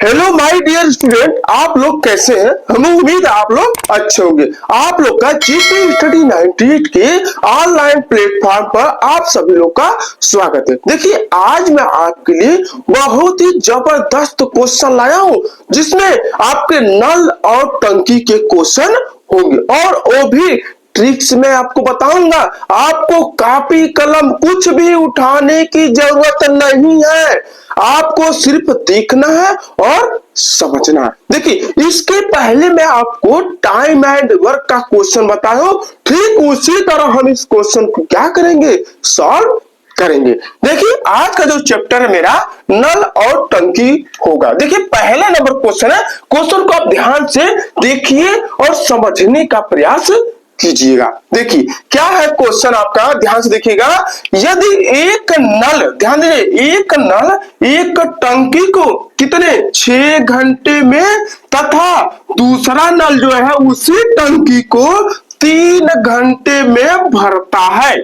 Hello my dear student, आप लोग कैसे हैं? हमें उम्मीद है आप लोग अच्छे होंगे। आप लोग का जीके स्टडी 98 के ऑनलाइन प्लेटफॉर्म पर आप सभी लोग का स्वागत है। देखिए, आज मैं आपके लिए बहुत ही जबरदस्त क्वेश्चन लाया हूं, जिसमें आपके नल और टंकी के क्वेश्चन होंगे और वो भी ट्रिक्स में आपको बताऊंगा। आपको कॉपी कलम कुछ भी उठाने की जरूरत नहीं है, आपको सिर्फ देखना है और समझना है। देखिए, इसके पहले मैं आपको टाइम एंड वर्क का क्वेश्चन बताया हूं, ठीक उसी तरह हम इस क्वेश्चन को क्या करेंगे, सॉल्व करेंगे। देखिए, आज का जो चैप्टर है मेरा नल और टंकी होगा। देखिए, पहला नंबर क्वेश्चन है, क्वेश्चन को आप ध्यान से देखिए और समझने का प्रयास कीजिएगा। देखिए क्या है क्वेश्चन आपका, ध्यान से देखिएगा। यदि एक नल, ध्यान दीजिए, एक नल एक टंकी को कितने 6 घंटे में तथा दूसरा नल जो है उसी टंकी को 3 घंटे में भरता है।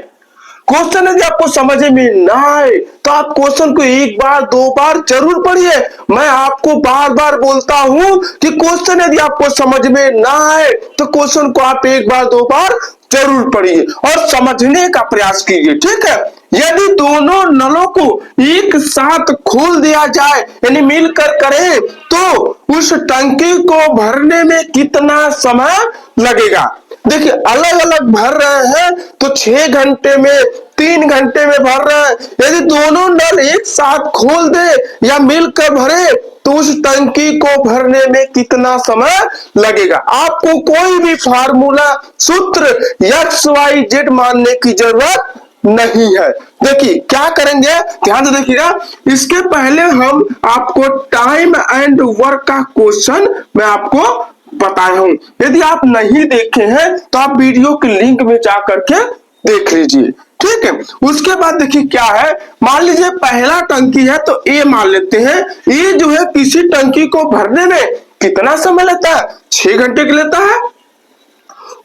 क्वेश्चन यदि आपको समझ में ना आए तो आप क्वेश्चन को एक बार दो बार जरूर पढ़िए। मैं आपको बार बार बोलता हूं कि क्वेश्चन यदि आपको समझ में ना आए तो क्वेश्चन को आप एक बार दो बार जरूर पढ़िए और समझने का प्रयास कीजिए, ठीक है। यदि दोनों नलों को एक साथ खोल दिया जाए यानी मिलकर करें तो उस टंकी को भरने में कितना समय लगेगा। देखिए, अलग अलग भर रहे हैं तो 6 घंटे में, 3 घंटे में भर रहे हैं। यदि दोनों नल एक साथ खोल दे या मिलकर भरे तो उस टंकी को भरने में कितना समय लगेगा। आपको कोई भी फार्मूला, सूत्र XYZ मानने की जरूरत नहीं है। देखिए क्या करेंगे, ध्यान से देखिएगा। इसके पहले हम आपको टाइम एंड वर्क का क्वेश्चन मैं आपको बताया हूं। यदि आप नहीं देखे हैं तो आप वीडियो के लिंक में जा करके देख लीजिए, ठीक है। उसके बाद देखिए क्या है, मान लीजिए पहला टंकी है तो ए मान लेते हैं। ए जो है किसी टंकी को भरने में कितना समय लेता है, 6 घंटे के लेता है।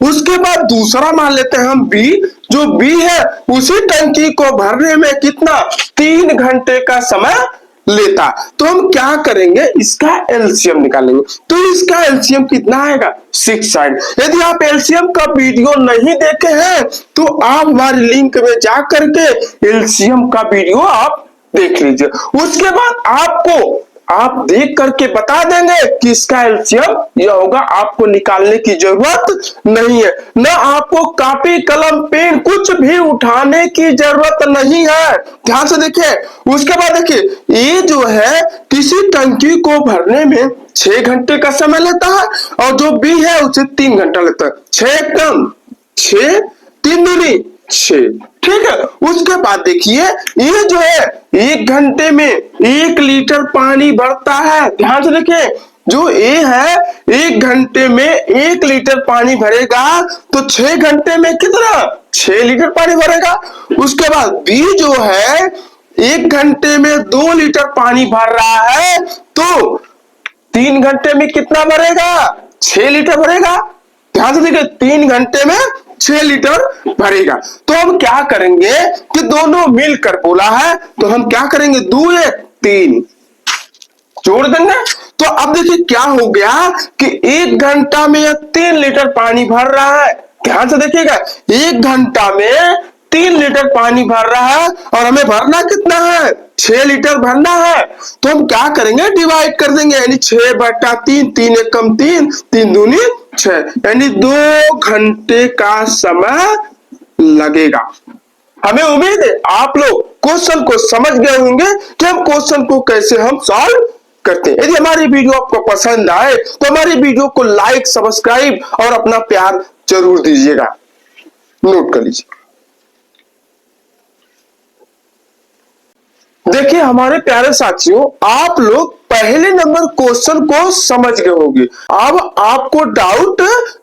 उसके बाद दूसरा मान लेते हैं हम बी, जो बी है उसी टंकी को भरने में कितना 3 घंटे का समय लेता। तो हम क्या करेंगे, इसका एलसीएम निकालेंगे। तो इसका एलसीएम कितना आएगा, 6 साइड। यदि आप एलसीएम का वीडियो नहीं देखे हैं तो आप हमारे लिंक में जा करके एलसीएम का वीडियो आप देख लीजिए। उसके बाद आपको आप देख करके बता देंगे कि इसका एलसीएम यह होगा। आपको निकालने की जरूरत नहीं है, न आपको कॉपी कलम पेन कुछ भी उठाने की जरूरत नहीं है। ध्यान से देखिए। उसके बाद देखिए, ये जो है किसी टंकी को भरने में 6 घंटे का समय लेता है और जो बी है उसे 3 घंटा लेता है। 6 कम 6, 3 दूनी 6, ठीक है। उसके बाद देखिए, ये जो है 1 घंटे में 1 लीटर पानी भरता है। ध्यान से देखिए, जो ए है 1 घंटे में 1 लीटर पानी भरेगा तो 6 घंटे में कितना, 6 लीटर पानी भरेगा। उसके बाद बी जो है 1 घंटे में 2 लीटर पानी भर रहा है तो 3 घंटे में कितना भरेगा, 6 लीटर भरेगा। ध्यान से देखिए, 3 घंटे में 6 लीटर भरेगा। तो हम क्या करेंगे कि दोनों मिलकर बोला है तो हम क्या करेंगे, 2 1 3 जोड़ देंगे। तो अब देखिए क्या हो गया कि 1 घंटा में 3 लीटर पानी भर रहा है। ध्यान से देखिएगा, 1 घंटा में 3 लीटर पानी भर रहा है और हमें भरना कितना है, 6 लीटर भरना है। तो हम क्या करेंगे, डिवाइड कर देंगे, यानी 6/3, 3 1 कम 3, 3 दूनी 6, यानी 2 घंटे का समय लगेगा। हमें उम्मीद है आप लोग क्वेश्चन को समझ गए होंगे कि हम क्वेश्चन को कैसे हम सॉल्व करते हैं। यदि हमारी वीडियो आपको पसंद आए तो हमारी वीडियो को लाइक, सब्सक्राइब और अपना प्यार जरूर दीजिएगा। नोट कर लीजिए। देखिए हमारे प्यारे साथियों, आप लोग पहले नंबर क्वेश्चन को समझ गए होंगे। अब आपको डाउट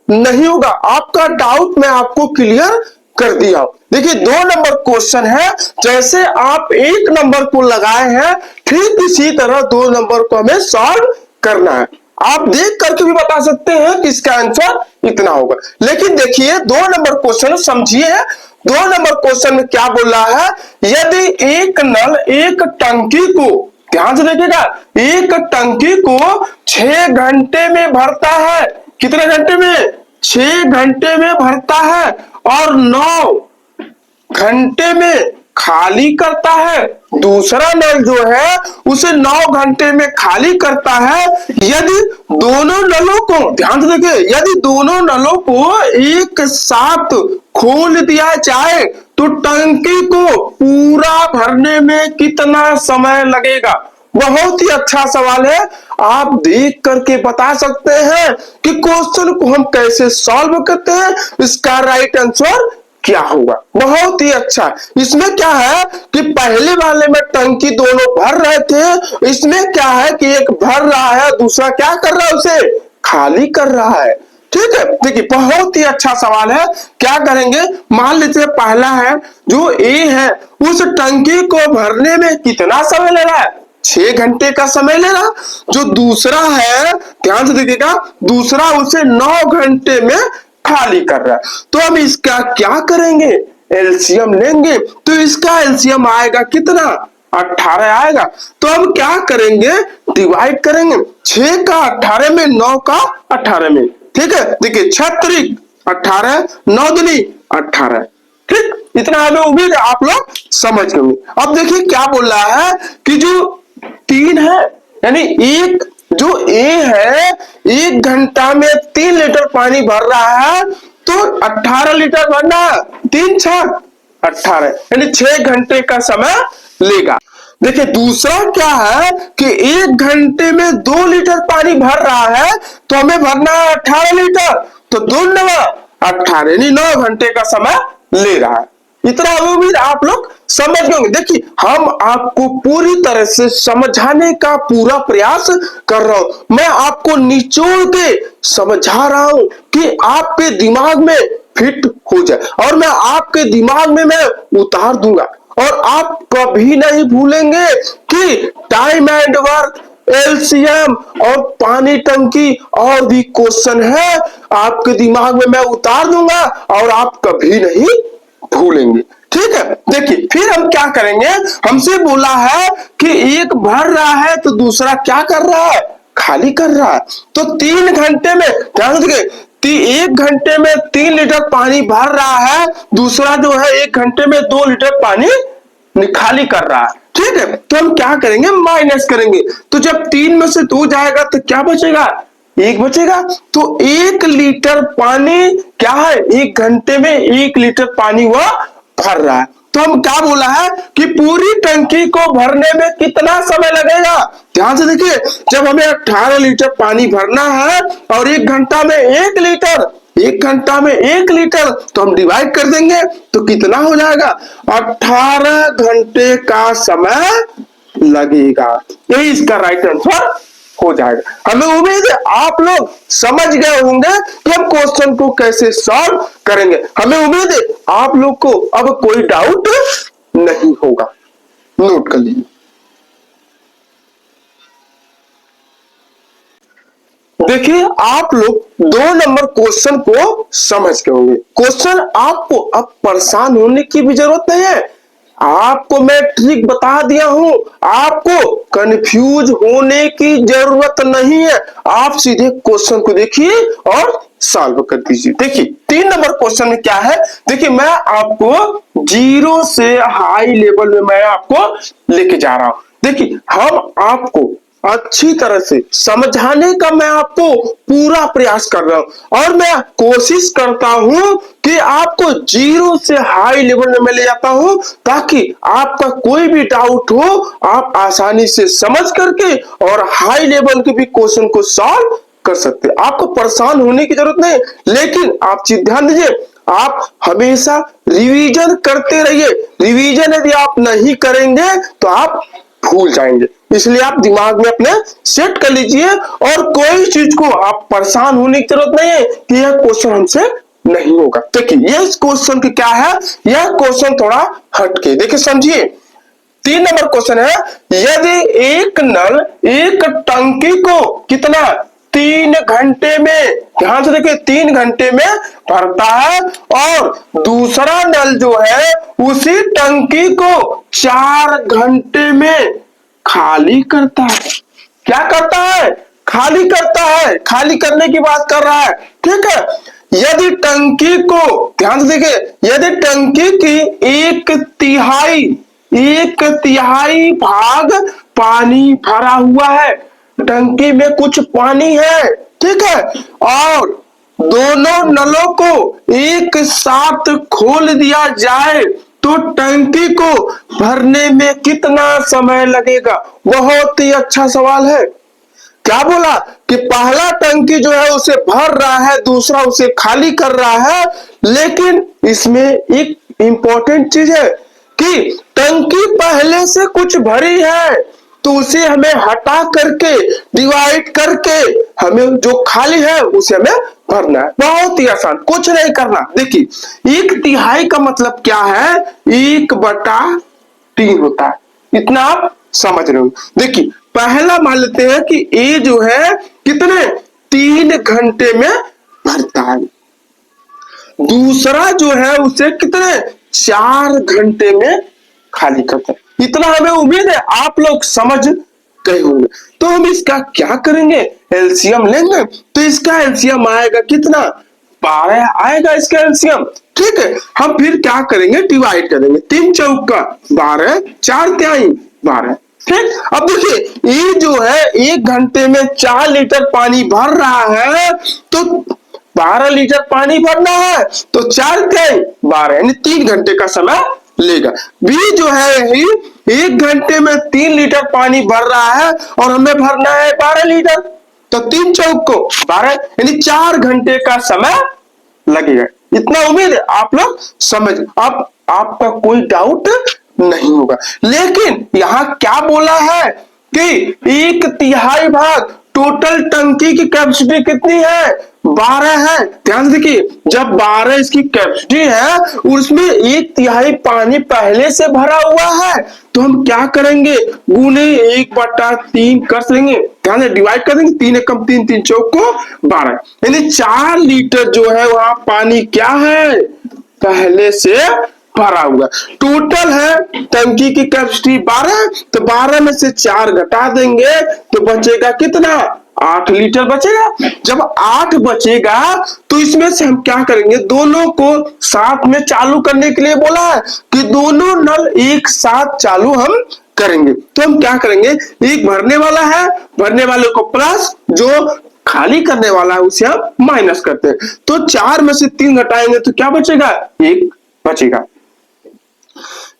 नहीं होगा, आपका डाउट मैं आपको क्लियर कर दिया। देखिए 2 नंबर क्वेश्चन है, जैसे आप 1 नंबर को लगाए हैं ठीक इसी तरह 2 नंबर को हमें सॉल्व करना है। आप देख करके भी बता सकते हैं कि इसका आंसर इतना होगा। लेकिन देखिए 2 नंबर क्वेश्चन समझिए। 2 नंबर क्वेश्चन में क्या बोल रहा है, यदि एक नल एक टंकी को ध्यान से देखिएगा, एक टंकी को 6 घंटे में भरता है। कितने घंटे में? 6 घंटे में भरता है और 9 घंटे में खाली करता है। दूसरा नल जो है उसे 9 घंटे में खाली करता है। यदि दोनों नलों को, ध्यान से देखिए, यदि दोनों नलों को एक साथ खोल दिया जाए तो टंकी को पूरा भरने में कितना समय लगेगा? बहुत ही अच्छा सवाल है। आप देख करके बता सकते हैं कि क्वेश्चन को हम कैसे सॉल्व करते हैं, इसका राइट आंसर क्या होगा। बहुत ही अच्छा। इसमें क्या है कि पहले वाले में टंकी दोनों भर रहे थे, इसमें क्या है कि एक भर रहा है, दूसरा क्या कर रहा है, उसे खाली कर रहा है। ठीक है, देखिए बहुत ही अच्छा सवाल है। क्या करेंगे, मान लीजिए पहला है जो ए है, उस टंकी को भरने में कितना समय ले रहा है? 6 घंटे का समय ले रहा। जो दूसरा है, ध्यान से देखिएगा, दूसरा उसे 9 घंटे में खाली कर रहा है। तो हम इसका क्या करेंगे, एलसीएम लेंगे। तो इसका एलसीएम आएगा कितना? 18 आएगा। तो हम क्या करेंगे, डिवाइड करेंगे 6 का 18 में, 9 का 18 में। ठीक है, देखिए 6 18, 9 दूनी 18। ठीक, इतना हमें उम्मीद है आप लोग समझ गए। अब देखिए क्या बोल रहा है कि जो 3 है, यानी एक जो ए है 1 घंटा में 3 लीटर पानी भर रहा है, तो 18 लीटर भरना, 3 6 18, यानी 6 घंटे का समय लेगा। देखिए दूसरा क्या है कि 1 घंटे में 2 लीटर पानी भर रहा है, तो हमें भरना है 18 लीटर, तो 2 9 18, यानी 9 घंटे का समय ले रहा है। इतना उम्मीद आप लोग समझ गए। देखिए हम आपको पूरी तरह से समझाने का पूरा प्रयास कर रहा हूं। मैं आपको निचोड़ के समझा रहा हूं कि आपके दिमाग में फिट हो जाए, और मैं आपके दिमाग में मैं उतार दूंगा, और आप कभी नहीं भूलेंगे कि टाइम एंड वर्क, एलसीएम और पानी टंकी और भी क्वेश्चन है, आपके दिमाग में मैं उतार दूंगा और आप कभी नहीं भूलेंगे। ठीक है, देखिए फिर हम क्या करेंगे, हमसे बोला है कि एक भर रहा है तो दूसरा क्या कर रहा है, खाली कर रहा है। तो 3 घंटे में, ध्यान रखिए, 1 घंटे में 3 लीटर पानी भर रहा है, दूसरा जो है 1 घंटे में 2 लीटर पानी खाली कर रहा है। ठीक है, तो हम क्या करेंगे, माइनस करेंगे। तो जब 3 में से 2 जाएगा तो क्या बचेगा, 1 बचेगा। तो 1 लीटर पानी क्या है, 1 घंटे में 1 लीटर पानी वह भर रहा है। तो हम क्या बोला है कि पूरी टंकी को भरने में कितना समय लगेगा। ध्यान से देखिए, जब हमें 18 लीटर पानी भरना है और 1 घंटा में 1 लीटर, 1 घंटा में 1 लीटर, तो हम डिवाइड कर देंगे तो कितना हो जाएगा, 18 घंटे का समय लगेगा। यही इसका राइट आंसर हो जाएगा। हमें उम्मीद है आप लोग समझ गए होंगे कि हम क्वेश्चन को कैसे सॉल्व करेंगे। हमें उम्मीद है आप लोग को अब कोई डाउट नहीं होगा। नोट कर लीजिए। देखिए आप लोग 2 नंबर क्वेश्चन को समझ गए होंगे। क्वेश्चन आपको अब परेशान होने की भी जरूरत नहीं है, आपको मैं ट्रिक बता दिया हूं, आपको कंफ्यूज होने की जरूरत नहीं है। आप सीधे क्वेश्चन को देखिए और सॉल्व कर दीजिए। देखिए 3 नंबर क्वेश्चन में क्या है, देखिए मैं आपको 0 से हाई लेवल में मैं आपको लेके जा रहा हूं। देखिए हम आपको अच्छी तरह से समझाने का मैं आपको पूरा प्रयास कर रहा हूं, और मैं कोशिश करता हूं कि आपको 0 से हाई लेवल में मैं ले जाता हूं, ताकि आपका कोई भी डाउट हो आप आसानी से समझ करके और हाई लेवल के भी क्वेश्चन को सॉल्व कर सकते हैं। आपको परेशान होने की जरूरत नहीं, लेकिन आप चीज ध्यान दीजिए, आप हमेशा रिवीजन करते रहिए। रिवीजन यदि आप नहीं करेंगे तो आप भूल जाएंगे, इसलिए आप दिमाग में अपने सेट कर लीजिए, और कोई चीज को आप परेशान होने की जरूरत नहीं है कि यह क्वेश्चन हमसे नहीं होगा। देखिए ये क्वेश्चन की क्या है, यह क्वेश्चन थोड़ा हटके देखिए, समझिए। 3 नंबर क्वेश्चन है, यदि एक नल एक टंकी को कितना 3 घंटे में, ध्यान से देखिए 3 घंटे में भरता है, और दूसरा नल जो है उसी टंकी को 4 घंटे में खाली करता है। क्या करता है? खाली करता है। खाली करने की बात कर रहा है, ठीक है। यदि टंकी को, ध्यान से देखिए, यदि टंकी की एक तिहाई भाग पानी भरा हुआ है, टंकी में कुछ पानी है, ठीक है, और दोनों नलों को एक साथ खोल दिया जाए तो टंकी को भरने में कितना समय लगेगा? बहुत ही अच्छा सवाल है। क्या बोला कि पहला टंकी जो है उसे भर रहा है, दूसरा उसे खाली कर रहा है, लेकिन इसमें एक इंपॉर्टेंट चीज है कि टंकी पहले से कुछ भरी है तो उसे हमें हटा करके, डिवाइड करके, हमें जो खाली है उसे हमें भरना है। बहुत ही आसान, कुछ नहीं करना। देखिए, एक तिहाई का मतलब क्या है? 1/3 होता है। इतना आप समझ रहे हो। देखिए, पहला मान लेते हैं कि ए जो है कितने 3 घंटे में भरता है, दूसरा जो है उसे कितने 4 घंटे में खाली करता है। इतना हमें उम्मीद है आप लोग समझ गए होंगे। तो हम इसका क्या करेंगे? एलसीएम लेंगे। तो इसका एलसीएम आएगा कितना? 12 आएगा इसका एलसीएम, ठीक है। हम फिर क्या करेंगे? डिवाइड करेंगे। 3 चौका 12, 4 तिहाई 12, ठीक। अब देखिए, ये जो है 1 घंटे में 4 लीटर पानी भर रहा है, तो 12 लीटर पानी भरना है तो 4 तिहाई 12, यानी 3 घंटे का समय लेगा। बी जो है यही 1 घंटे में 3 लीटर पानी भर रहा है और हमें भरना है 12 लीटर, तो 3 चौक को 12, यानी 4 घंटे का समय लगेगा। इतना उम्मीद है आप लोग समझ। अब आपका कोई डाउट नहीं होगा। लेकिन यहां क्या बोला है कि 1/3 भाग, टोटल टंकी की कैपेसिटी कितनी है? 12 है। ध्यान देखिए, जब 12 इसकी कैपेसिटी है, उसमें 1/3 पानी पहले से भरा हुआ है, तो हम क्या करेंगे? गुने 1/3 कर देंगे। ध्यान से डिवाइड कर देंगे। 3 एकम 3, 3 चौक को 12, यानी 4 लीटर जो है वहां पानी क्या है? पहले से भरा हुआ। टोटल है टंकी की कैपेसिटी 12, तो 12 में से 4 घटा देंगे तो बचेगा कितना? 8 लीटर बचेगा। जब 8 बचेगा तो इसमें से हम क्या करेंगे? दोनों को साथ में चालू करने के लिए बोला है कि दोनों नल एक साथ चालू हम करेंगे। तो हम क्या करेंगे? एक भरने वाला है, भरने वाले को प्लस, जो खाली करने वाला है उसे हम माइनस करते हैं। तो 4 में से 3 घटाएंगे तो क्या बचेगा? 1 बचेगा।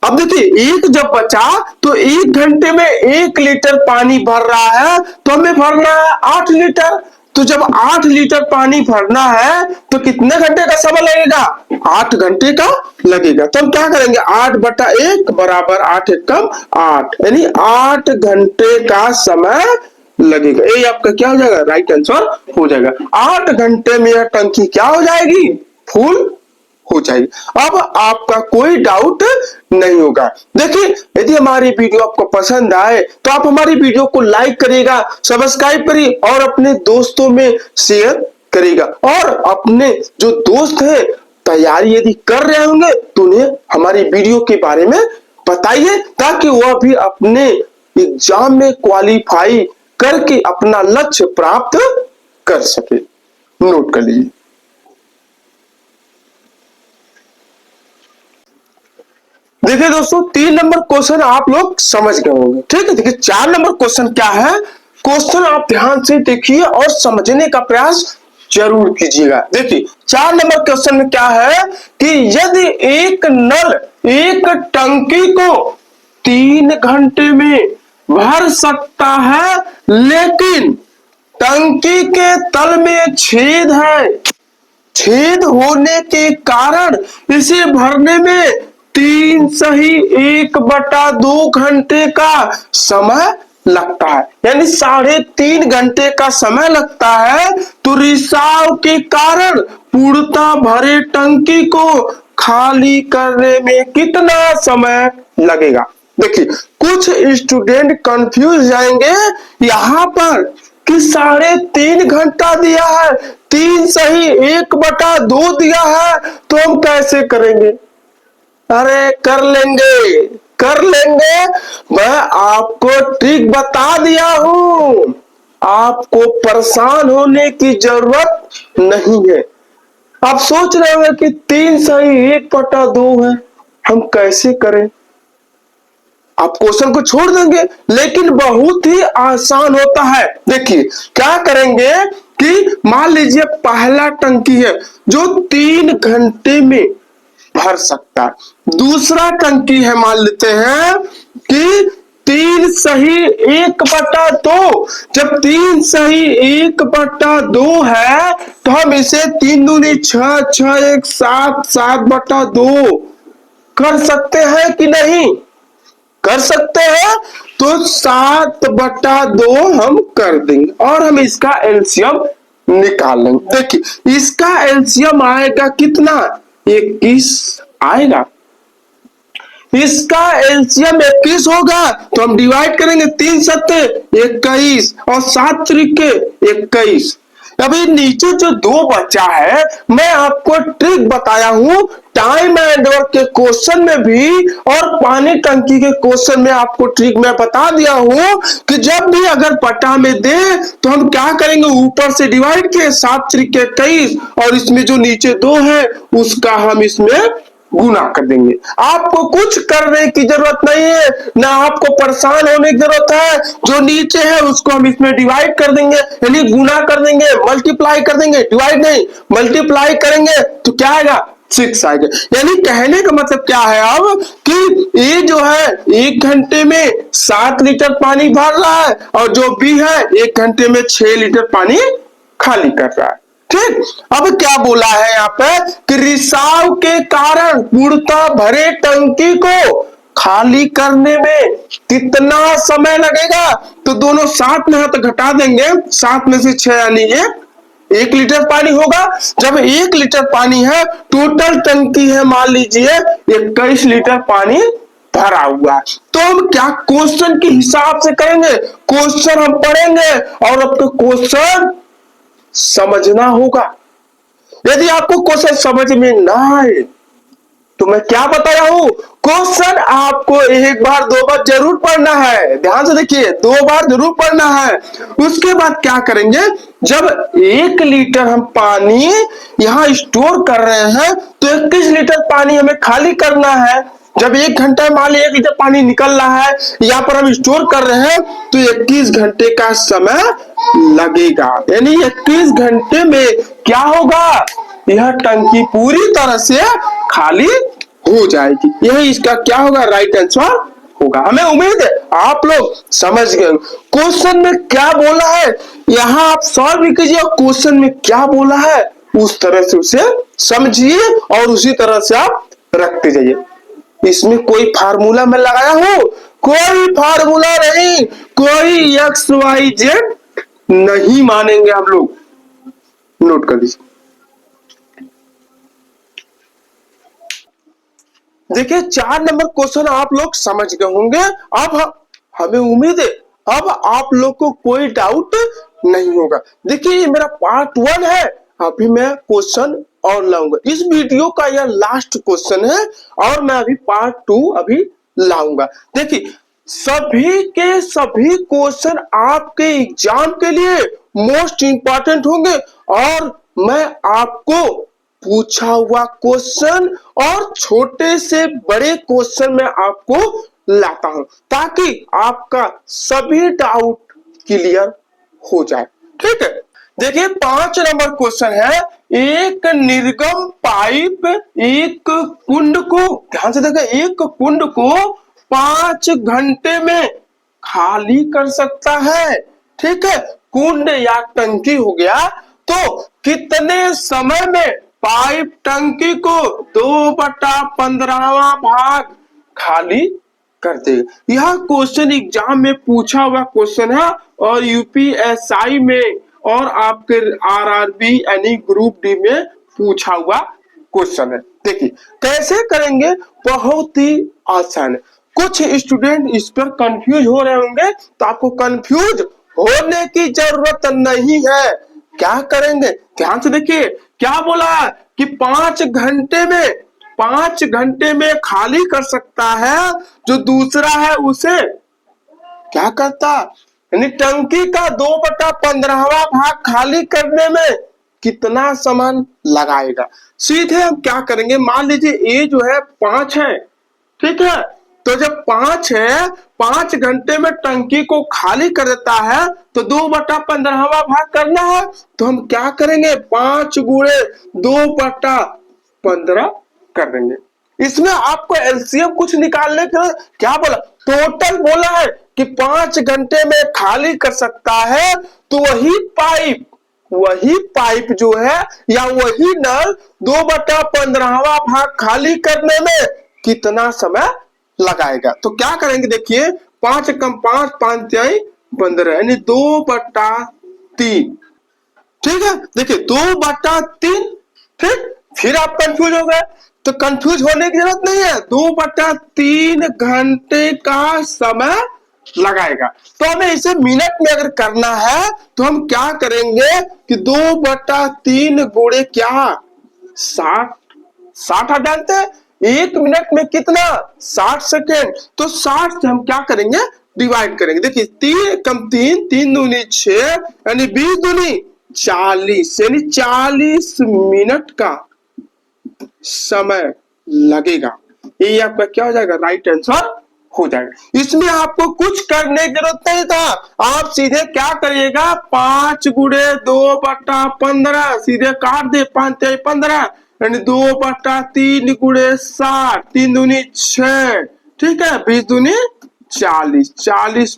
अब देखिए, 1 जब बचा तो 1 घंटे में 1 लीटर पानी भर रहा है, तो हमें भरना है 8 लीटर। तो जब 8 लीटर पानी भरना है तो कितने घंटे का समय लगेगा? 8 घंटे का लगेगा। तो हम क्या करेंगे? 8/1 बराबर 8 एकम 8, यानी 8 घंटे का समय लगेगा। ये आपका क्या हो जाएगा? राइट आंसर हो जाएगा। 8 घंटे में यह टंकी क्या हो जाएगी? फुल हो जाएगी। अब आपका कोई डाउट नहीं होगा। देखिए, यदि हमारी वीडियो आपको पसंद आए तो आप हमारी वीडियो को लाइक करिएगा, सब्सक्राइब करिए और अपने दोस्तों में शेयर करिएगा। और अपने जो दोस्त हैं तैयारी यदि कर रहे होंगे तो उन्हें हमारी वीडियो के बारे में बताइए, ताकि वह भी अपने एग्जाम में क्वालिफाई करके अपना लक्ष्य प्राप्त कर सके। नोट कर लीजिए। देखिए दोस्तों, 3 नंबर क्वेश्चन आप लोग समझ गए होंगे, ठीक है। देखिए, 4 नंबर क्वेश्चन क्या है? क्वेश्चन आप ध्यान से देखिए और समझने का प्रयास जरूर कीजिएगा। देखिए, 4 नंबर क्वेश्चन में क्या है कि यदि एक नल एक टंकी को 3 घंटे में भर सकता है, लेकिन टंकी के तल में छेद है, छेद होने के कारण इसे भरने में 3 सही 1/2 घंटे का समय लगता है, यानी 3.5 घंटे का समय लगता है, तो रिसाव के कारण पूर्णतः भरे टंकी को खाली करने में कितना समय लगेगा? देखिए, कुछ स्टूडेंट कंफ्यूज जाएंगे यहां पर कि 3.5 घंटा दिया है, 3 सही 1/2 दिया है, तो हम कैसे करेंगे? अरे कर कर लेंगे। मैं आपको ट्रिक बता दिया हूं, आपको परेशान होने की जरूरत नहीं है। आप सोच रहे होंगे कि 3 सही 1/2 है, हम कैसे करें। आप क्वेश्चन को छोड़ देंगे, लेकिन बहुत ही आसान होता है। देखिए क्या करेंगे कि मान लीजिए पहला टंकी है जो 3 घंटे में भर सकता है। दूसरा टंकी है, मान लेते हैं कि 3 सही 1/2। जब 3 सही 1/2 है तो हम इसे 3 दूनी 6, 6 1 7, 7/2 कर सकते हैं कि नहीं? कर सकते हैं। तो 7/2 हम कर देंगे और हम इसका एलसीएम निकाल लेंगे। देखिए इसका एलसीएम आएगा कितना? 21 आएगा। इसका एलसीएम 21 होगा तो हम डिवाइड करेंगे, 3 सत्ते 21 और 7 त्रिके 21। अभी नीचे जो 2 बचा है, मैं आपको ट्रिक बताया हूं टाइम एंड वर्क के क्वेश्चन में भी और पानी टंकी के क्वेश्चन में आपको ट्रिक मैं बता दिया हूं कि जब भी अगर पटा में दे तो हम क्या करेंगे, ऊपर से डिवाइड किए 7 त्रिके 21 और इसमें जो नीचे 2 है उसका हम इसमें गुना कर देंगे। आपको कुछ करने की जरूरत नहीं है, ना आपको परेशान होने की जरूरत है। जो नीचे है उसको हम इसमें डिवाइड कर देंगे, यानी गुना कर देंगे, मल्टीप्लाई कर देंगे, डिवाइड नहीं मल्टीप्लाई करेंगे तो क्या आएगा? 6 आएगा। यानी कहने का मतलब क्या है अब कि ये जो है 1 घंटे में 7 लीटर पानी भर रहा है और जो बी है 1 घंटे में 6 लीटर पानी खाली कर रहा है। ठीक, अब क्या बोला है यहाँ पे कि रिसाव के कारण पूर्णतः भरे टंकी को खाली करने में कितना समय लगेगा? तो दोनों साथ में है तो घटा देंगे, 7 में से 6 यानी ये 1 लीटर पानी होगा। जब 1 लीटर पानी है, टोटल टंकी है मान लीजिए 21 लीटर पानी भरा हुआ है, तो हम क्या क्वेश्चन के हिसाब से करेंगे? क्वेश्चन हम पढ़ेंगे और आपको क्वेश्चन समझना होगा। यदि आपको क्वेश्चन समझ में ना आए तो मैं क्या बताया हूं, क्वेश्चन आपको 1 बार 2 बार जरूर पढ़ना है। ध्यान से देखिए, 2 बार जरूर पढ़ना है। उसके बाद क्या करेंगे, जब 1 लीटर हम पानी यहां स्टोर कर रहे हैं तो 21 लीटर पानी हमें खाली करना है। जब 1 घंटा मान लीजिए 1 लीटर पानी निकल रहा है, यहाँ पर हम स्टोर कर रहे हैं तो 21 घंटे का समय लगेगा। यानी 21 घंटे में क्या होगा, यह टंकी पूरी तरह से खाली हो जाएगी। यही इसका क्या होगा, राइट आंसर होगा। हमें उम्मीद है आप लोग समझ गए। क्वेश्चन में क्या बोला है यहाँ आप सॉल्व भी कीजिए, क्वेश्चन में क्या बोला है उस तरह से उसे समझिए और उसी तरह से आप रखते जाइए। इसमें कोई फार्मूला मैं लगाया हूं? कोई फार्मूला नहीं, कोई XYZ नहीं मानेंगे हम लोग। नोट कर लीजिए। देखिए 4 नंबर क्वेश्चन आप लोग समझ गए होंगे। अब हमें उम्मीद है अब आप लोग को कोई डाउट नहीं होगा। देखिए ये मेरा पार्ट 1 है, अभी मैं क्वेश्चन और लाऊंगा। इस वीडियो का यह लास्ट क्वेश्चन है और मैं अभी पार्ट 2 अभी लाऊंगा। देखिए सभी के सभी क्वेश्चन आपके एग्जाम के लिए मोस्ट इंपॉर्टेंट होंगे और मैं आपको पूछा हुआ क्वेश्चन और छोटे से बड़े क्वेश्चन में आपको लाता हूं ताकि आपका सभी डाउट क्लियर हो जाए। ठीक है, देखिए 5 नंबर क्वेश्चन है, एक निर्गम पाइप एक कुंड को, ध्यान से देखिए, एक कुंड को 5 घंटे में खाली कर सकता है। ठीक है, कुंड या टंकी हो गया, तो कितने समय में पाइप टंकी को 2/15वां भाग खाली कर देगा। यह क्वेश्चन एग्जाम में पूछा हुआ क्वेश्चन है और यूपीएसआई में और आपके आरआरबी यानी ग्रुप डी में पूछा हुआ क्वेश्चन है। देखिए कैसे करेंगे, बहुत ही आसान है। कुछ स्टूडेंट इस पर कंफ्यूज हो रहे होंगे, तो आपको कंफ्यूज होने की जरूरत नहीं है। क्या करेंगे, ध्यान से देखिए, क्या बोला कि 5 घंटे में 5 घंटे में खाली कर सकता है, जो दूसरा है उसे क्या करता, यानी टंकी का 2/15वां भाग खाली करने में कितना समय लगाएगा। सीधे हम क्या करेंगे, मान लीजिए ये जो है 5 है, ठीक है, तो जब 5 है, 5 घंटे में टंकी को खाली कर देता है, तो 2/15वां भाग करना है, तो हम क्या करेंगे, 5 गुणे 2/15 कर देंगे। इसमें आपको एलसीएम कुछ निकालने के क्या बोला, टोटल बोला है कि 5 घंटे में खाली कर सकता है, तो वही पाइप जो है या वही नल 2/15वां भाग खाली करने में कितना समय लगाएगा। तो क्या करेंगे, देखिए 5 कम 5, 5 तिहाई 15, यानी 2/3, ठीक है। देखिए 2/3, ठीक। फिर आप कंफ्यूज हो गए, तो कंफ्यूज होने की जरूरत नहीं है, 2/3 घंटे का समय लगाएगा। तो हमें इसे मिनट में अगर करना है तो हम क्या करेंगे कि 2/3 गुणे क्या 60 आप जानते हैं 1 मिनट में कितना 60 सेकेंड, तो 60 से हम क्या करेंगे, डिवाइड करेंगे। देखिए 3 कम 3, 3 दूनी 6, यानी 20 दूनी 40, यानी 40 मिनट का समय लगेगा। ये आपका क्या हो जाएगा, राइट आंसर हो जाएगा। इसमें आपको कुछ करने की जरूरत नहीं था, आप सीधे क्या करिएगा, 5 गुणे 2/15 सीधे काट दे, 5 तिहाई 15, यानी 2/3 गुणे 60, 3 दूनी 6, ठीक है, 20 दूनी 40, 40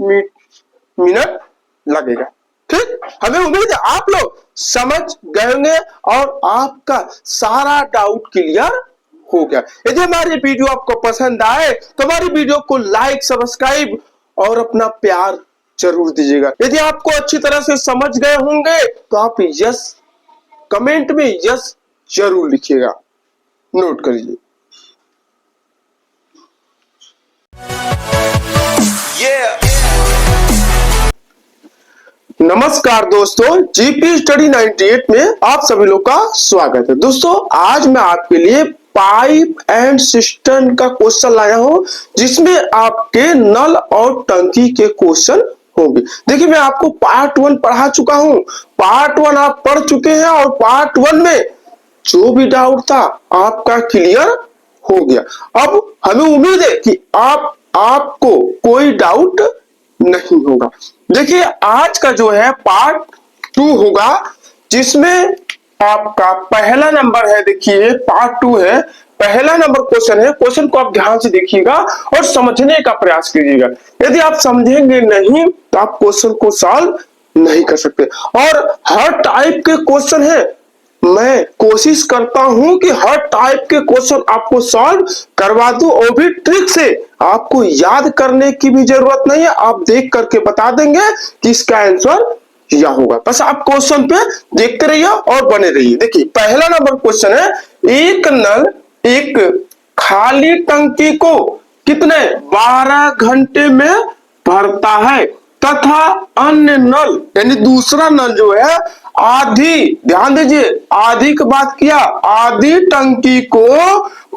मिनट लगेगा। ठीक, हमें उम्मीद है आप लोग समझ गए होंगे और आपका सारा डाउट क्लियर हो गया। यदि हमारी वीडियो आपको पसंद आए तो हमारी वीडियो को लाइक, सब्सक्राइब और अपना प्यार जरूर दीजिएगा। यदि आपको अच्छी तरह से समझ गए होंगे तो आप यस कमेंट में यस जरूर लिखिएगा, नोट कर लीजिए। नमस्कार दोस्तों, जीपी स्टडी 98 में आप सभी लोग का स्वागत है। दोस्तों आज मैं आपके लिए पाइप एंड सिस्टम का क्वेश्चन लाया हूं, जिसमें आपके नल और टंकी के क्वेश्चन होंगे। देखिए मैं आपको पार्ट 1 पढ़ा चुका हूं, पार्ट 1 आप पढ़ चुके हैं और पार्ट 1 में जो भी डाउट था आपका क्लियर हो गया। अब हमें उम्मीद है कि आपको कोई डाउट नहीं होगा। देखिए आज का जो है पार्ट 2 होगा, जिसमें आपका पहला नंबर है। देखिए पार्ट 2 है, पहला नंबर क्वेश्चन है। क्वेश्चन को आप ध्यान से देखिएगा और समझने का प्रयास कीजिएगा। यदि आप समझेंगे नहीं तो आप क्वेश्चन को सॉल्व नहीं कर सकते। और हर टाइप के क्वेश्चन है, मैं कोशिश करता हूं कि हर टाइप के क्वेश्चन आपको सॉल्व करवा दूं, और भी ट्रिक से। आपको याद करने की भी जरूरत नहीं है, आप देख करके बता देंगे कि इसका आंसर यह होगा। बस आप क्वेश्चन पे देखते रहिए और बने रहिए। देखिए पहला नंबर क्वेश्चन है, एक नल एक खाली टंकी को कितने 12 घंटे में भरता है, तथा अन्य नल यानी दूसरा नल जो है आधी, ध्यान दीजिए आधी की बात किया, आधी टंकी को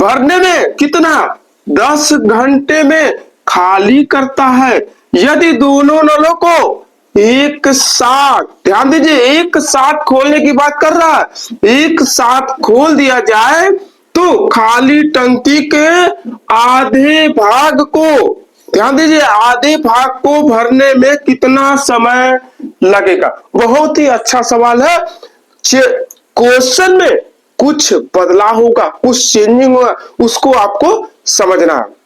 भरने में कितना 10 घंटे में खाली करता है। यदि दोनों नलों को एक साथ, ध्यान दीजिए एक साथ खोलने की बात कर रहा है, एक साथ खोल दिया जाए तो खाली टंकी के आधे भाग को, ध्यान दीजिए आधे भाग को भरने में कितना समय लगेगा। बहुत ही अच्छा सवाल है। क्वेश्चन में कुछ बदलाव होगा, कुछ चेंजिंग होगा, उसको आपको समझना है।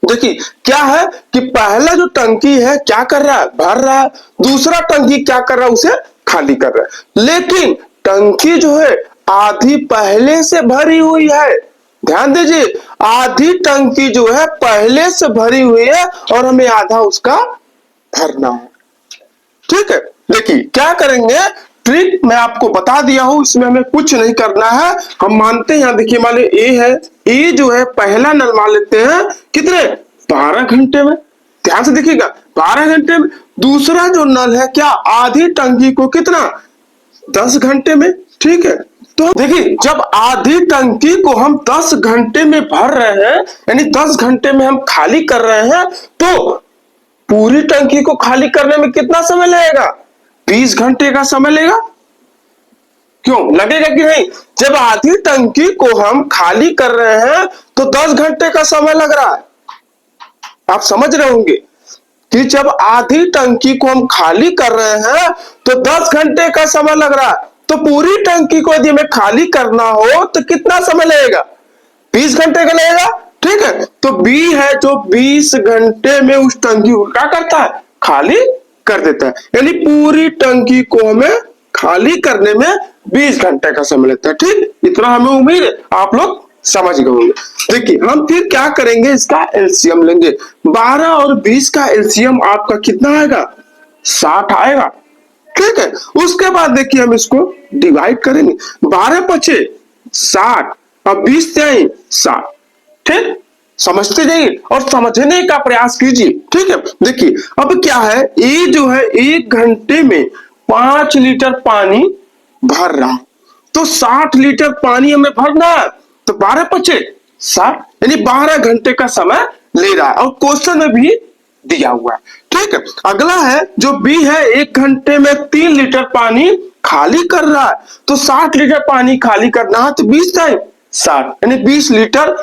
देखिए क्या है कि पहला जो टंकी है क्या कर रहा है, भर रहा है, दूसरा टंकी क्या कर रहा है, उसे खाली कर रहा है। लेकिन टंकी जो है आधी पहले से भरी हुई है, ध्यान दीजिए आधी टंकी जो है पहले से भरी हुई है और हमें आधा उसका भरना है। ठीक है, देखिए क्या करेंगे, ट्रिक मैं आपको बता दिया हूं, इसमें हमें कुछ नहीं करना है। हम मानते हैं यहाँ देखिए मान लो ए है, ए जो है पहला नल मान लेते हैं कितने 12 घंटे में, ध्यान से देखिएगा 12 घंटे में। दूसरा जो नल है क्या आधी टंकी को कितना 10 घंटे में। ठीक है, तो देखिए, जब आधी टंकी को हम 10 घंटे में भर रहे हैं, यानी 10 घंटे में हम खाली कर रहे हैं, तो पूरी टंकी को खाली करने में कितना समय लगेगा? 20 घंटे का समय लगेगा। क्यों लगेगा कि नहीं? जब आधी टंकी को हम खाली कर रहे हैं तो 10 घंटे का समय लग रहा है। आप समझ रहे होंगे कि जब आधी टंकी को हम खाली कर रहे हैं तो 10 घंटे का समय लग रहा है। तो पूरी टंकी को यदि हमें खाली करना हो तो कितना समय लगेगा? 20 घंटे का लगेगा। ठीक है, तो बी है जो 20 घंटे में उस टंकी को क्या करता है? खाली कर देता है। यानी पूरी टंकी को हमें खाली करने में 20 घंटे का समय लगता है। ठीक, इतना हमें उम्मीद है आप लोग समझ गए होंगे। देखिए, हम फिर क्या करेंगे, इसका एलसीएम लेंगे। 12 और 20 का एलसीएम आपका कितना आएगा? 60 आएगा। ठीक है, उसके बाद देखिए हम इसको डिवाइड करेंगे। 12 पचे 60 और 20 जाए 60। ठीक, समझते जाइए और समझने का प्रयास कीजिए। ठीक है, देखिए अब क्या है, ये जो है 1 घंटे में 5 लीटर पानी भर रहा है, तो 60 लीटर पानी हमें भरना है। तो 12 पचे 60, यानी 12 घंटे का समय ले रहा है और क्वेश्चन में भी दिया हुआ है। ठीक है, अगला है जो बी है, 1 घंटे में 3 लीटर पानी खाली कर रहा है, तो 60 लीटर पानी खाली करना है, तो 20 टाइम 60, यानी 20 लीटर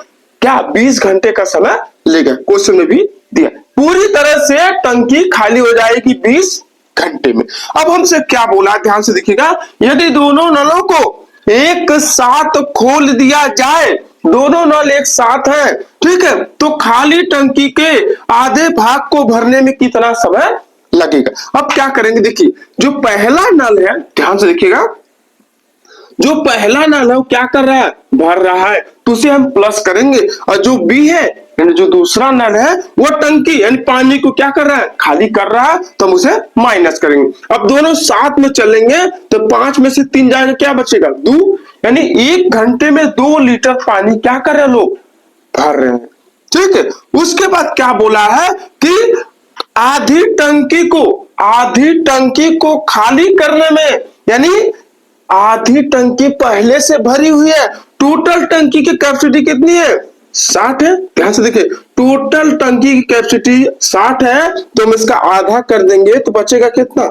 क्या 20 घंटे का समय लेगा। क्वेश्चन में भी दिया। पूरी तरह से टंकी खाली हो जाएगी 20 घंटे में। अब हमसे क्या बोला, ध्यान से देखिएगा, यदि दोनों नलों को एक साथ खोल दिया जाए, दोनों नल एक साथ हैं, ठीक है, तो खाली टंकी के आधे भाग को भरने में कितना समय लगेगा? अब क्या करेंगे, देखिए जो पहला नल है, ध्यान से देखिएगा, जो पहला नल है वो क्या कर रहा है? भर रहा है, तो उसे हम प्लस करेंगे। और जो बी है, यानी जो दूसरा नल है, वो टंकी यानी पानी को क्या कर रहा है? खाली कर रहा है, तो हम उसे माइनस करेंगे। अब दोनों साथ में चलेंगे तो 5 में से 3 जाएगा, क्या बचेगा? 2, यानी 1 घंटे में 2 लीटर पानी क्या कर रहे हैं लोग? भर रहे हैं। ठीक है, उसके बाद क्या बोला है कि आधी टंकी को खाली करने में, यानी आधी टंकी पहले से भरी हुई है। टोटल टंकी की कैपेसिटी कितनी है? 60 है। ध्यान से देखिए, टोटल टंकी की कैपेसिटी 60 है, तो हम इसका आधा कर देंगे तो बचेगा कितना?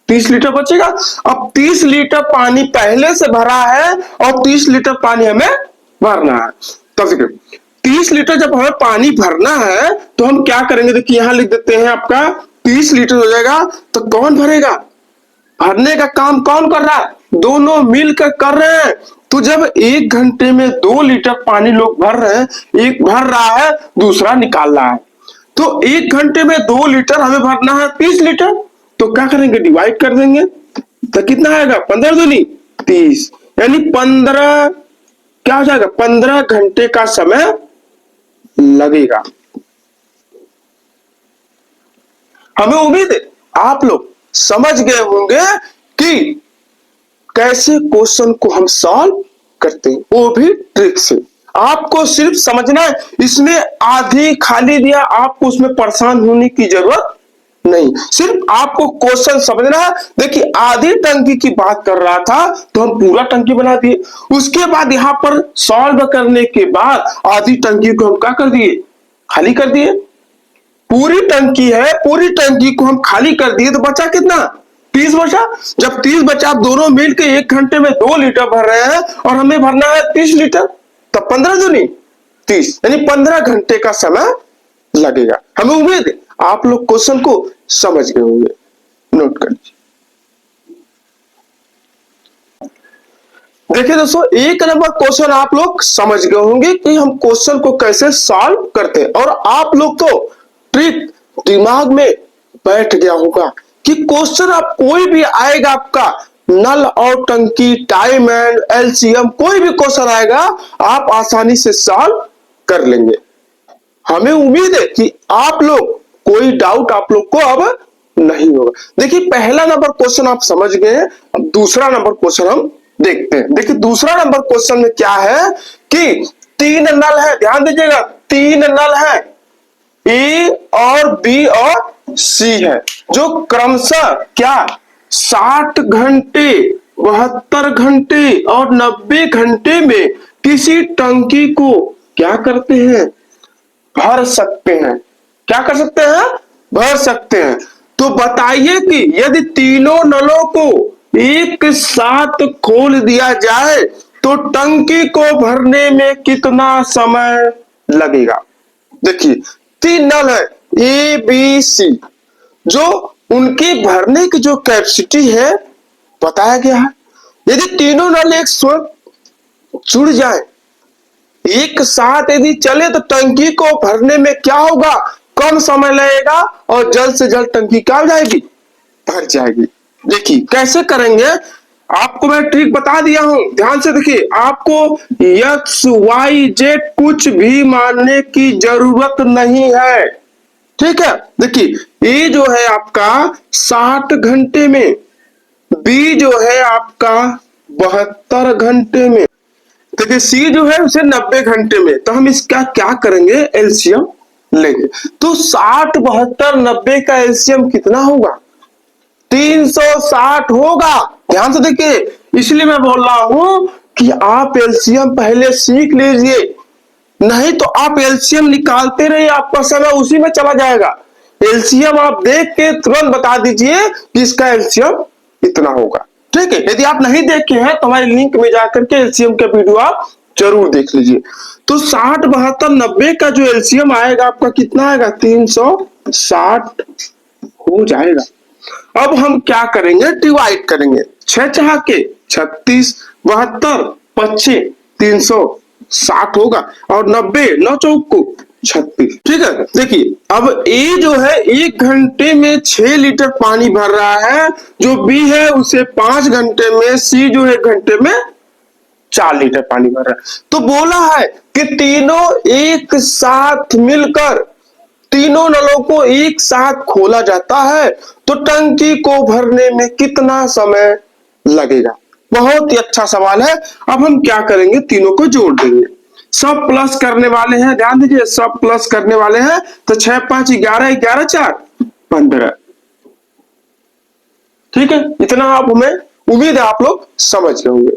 30 लीटर बचेगा। अब 30 लीटर पानी पहले से भरा है और 30 लीटर पानी हमें भरना है। तो देखिए 30 लीटर जब हमें पानी भरना है तो हम क्या करेंगे, देखिए यहां लिख देते हैं, आपका 30 लीटर हो जाएगा। तो कौन भरेगा? भरने का काम कौन कर रहा है? दोनों मिलकर कर रहे हैं। तो जब 1 घंटे में 2 लीटर पानी लोग भर रहे हैं, एक भर रहा है, दूसरा निकाल रहा है, तो 1 घंटे में 2 लीटर हमें भरना है 30 लीटर। तो क्या करेंगे? डिवाइड कर देंगे, तो कितना आएगा? 15 दूनी 30, यानी 15 क्या हो जाएगा? 15 घंटे का समय लगेगा। हमें उम्मीद है आप लोग समझ गए होंगे कि कैसे क्वेश्चन को हम सॉल्व करते हैं, वो भी ट्रिक से। आपको सिर्फ समझना है, इसमें आधी खाली दिया, आपको उसमें परेशान होने की जरूरत नहीं, सिर्फ आपको क्वेश्चन समझना है। देखिए आधी टंकी की बात कर रहा था तो हम पूरा टंकी बना दिए, उसके बाद यहां पर सॉल्व करने के बाद आधी टंकी को हम क्या कर दिए? खाली कर दिए। पूरी टंकी है, पूरी टंकी को हम खाली कर दिए, तो बचा कितना? 30 बचा। जब 30 बचा, आप दोनों मिलकर 1 घंटे में 2 लीटर भर रहे हैं और हमें भरना है 30 लीटर, तो 15 दूनी 30, यानी 15 घंटे का समय लगेगा। हमें उम्मीद है आप लोग क्वेश्चन को समझ गए होंगे। नोट कर लीजिए। देखिए दोस्तों, 1 नंबर क्वेश्चन आप लोग समझ गए होंगे कि हम क्वेश्चन को कैसे सॉल्व करते हैं, और आप लोग को ट्रिक दिमाग में बैठ गया होगा कि क्वेश्चन आप कोई भी आएगा, आपका नल और टंकी, टाइम एंड एलसीएम, कोई भी क्वेश्चन आएगा आप आसानी से सॉल्व कर लेंगे। हमें उम्मीद है कि आप लोग कोई डाउट आप लोग को अब नहीं होगा। देखिए पहला नंबर क्वेश्चन आप समझ गए, अब दूसरा नंबर क्वेश्चन हम देखते हैं। देखिए दूसरा नंबर क्वेश्चन में क्या है कि 3 नल है, ध्यान दीजिएगा, 3 नल है, ए और बी और सी है, जो क्रमशः क्या 60 घंटे 72 घंटे और 90 घंटे में किसी टंकी को क्या करते हैं, भर सकते हैं। क्या कर सकते हैं, भर सकते हैं। तो बताइए कि यदि तीनों नलों को एक साथ खोल दिया जाए तो टंकी को भरने में कितना समय लगेगा। देखिए 3 नल है ए बी सी, जो उनकी भरने की जो कैपेसिटी है बताया गया है। यदि तीनों नल एक साथ जुड़ जाए, एक साथ यदि चले तो टंकी को भरने में क्या होगा, कम समय लगेगा और जल्द से जल्द टंकी क्या हो जाएगी, भर जाएगी। देखिए कैसे करेंगे, आपको मैं ट्रिक बता दिया हूं, ध्यान से देखिए। आपको एक्स वाई जेड कुछ भी मानने की जरूरत नहीं है, ठीक है। देखिए ए जो है आपका 60 घंटे में, बी जो है आपका 72 घंटे में, देखिए सी जो है उसे 90 घंटे में। तो हम इसका क्या करेंगे, एलसीएम लेंगे। तो 60 72 90 का एलसीएम कितना होगा, 360 होगा। ध्यान से देखिए, इसलिए मैं बोल रहा हूं कि आप एलसीएम पहले सीख लीजिए, नहीं तो आप एलसीएम निकालते रहिए, आपका समय उसी में चला जाएगा। एलसीएम आप देख के तुरंत बता दीजिए कि इसका एलसीएम इतना होगा, ठीक है। यदि आप नहीं देखे हैं तो हमारे लिंक में जाकर के एलसीएम का वीडियो आप जरूर देख लीजिए। तो 60 72 90 का जो एलसीएम आएगा आपका कितना आएगा, 360 हो जाएगा। अब हम क्या करेंगे, डिवाइड करेंगे, 6 चाह के 36, 72 25 360 होगा और 90 9 चौक को 36, ठीक है। देखिए अब ए जो है 1 घंटे में 6 लीटर पानी भर रहा है, जो बी है उसे 5 घंटे में, सी जो है 1 घंटे में 4 लीटर पानी भर रहा है। तो बोला है कि तीनों एक साथ मिलकर, तीनों नलों को एक साथ खोला जाता है तो टंकी को भरने में कितना समय लगेगा। बहुत ही अच्छा सवाल है। अब हम क्या करेंगे, तीनों को जोड़ देंगे, सब प्लस करने वाले हैं, ध्यान दीजिए सब प्लस करने वाले हैं। तो 6 5 11 11 4 15, ठीक है। इतना आप हमें उम्मीद है आप लोग समझ गए होंगे।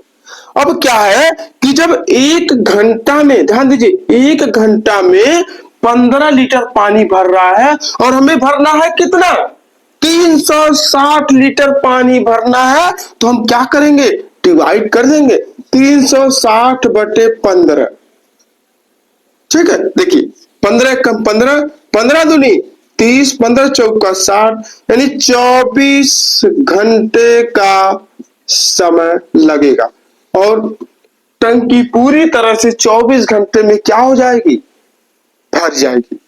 अब क्या है कि जब 1 घंटा में, ध्यान दीजिए 1 घंटा में 15 लीटर पानी भर रहा है और हमें भरना है कितना, 360 लीटर पानी भरना है। तो हम क्या करेंगे, डिवाइड कर देंगे 360 बटे 15, ठीक है। देखिए 15 कम 15, 15 दूनी 30, 15 चौका 60, यानी 24 घंटे का समय लगेगा और टंकी पूरी तरह से 24 घंटे में क्या हो जाएगी, भर जाएगी।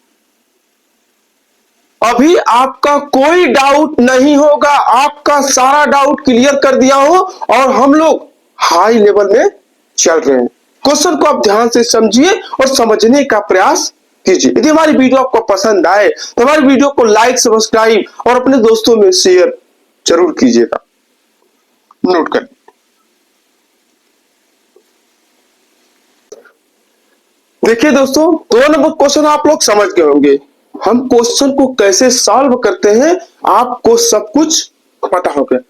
अभी आपका कोई डाउट नहीं होगा, आपका सारा डाउट क्लियर कर दिया हो और हम लोग हाई लेवल में चल रहे हैं। क्वेश्चन को आप ध्यान से समझिए और समझने का प्रयास कीजिए। यदि हमारी वीडियो आपको पसंद आए तो हमारी वीडियो को लाइक सब्सक्राइब और अपने दोस्तों में शेयर जरूर कीजिएगा। नोट कर, देखिए दोस्तों 2 नंबर क्वेश्चन आप लोग समझ गए होंगे। हम क्वेश्चन को कैसे सॉल्व करते हैं आपको सब कुछ पता हो गया।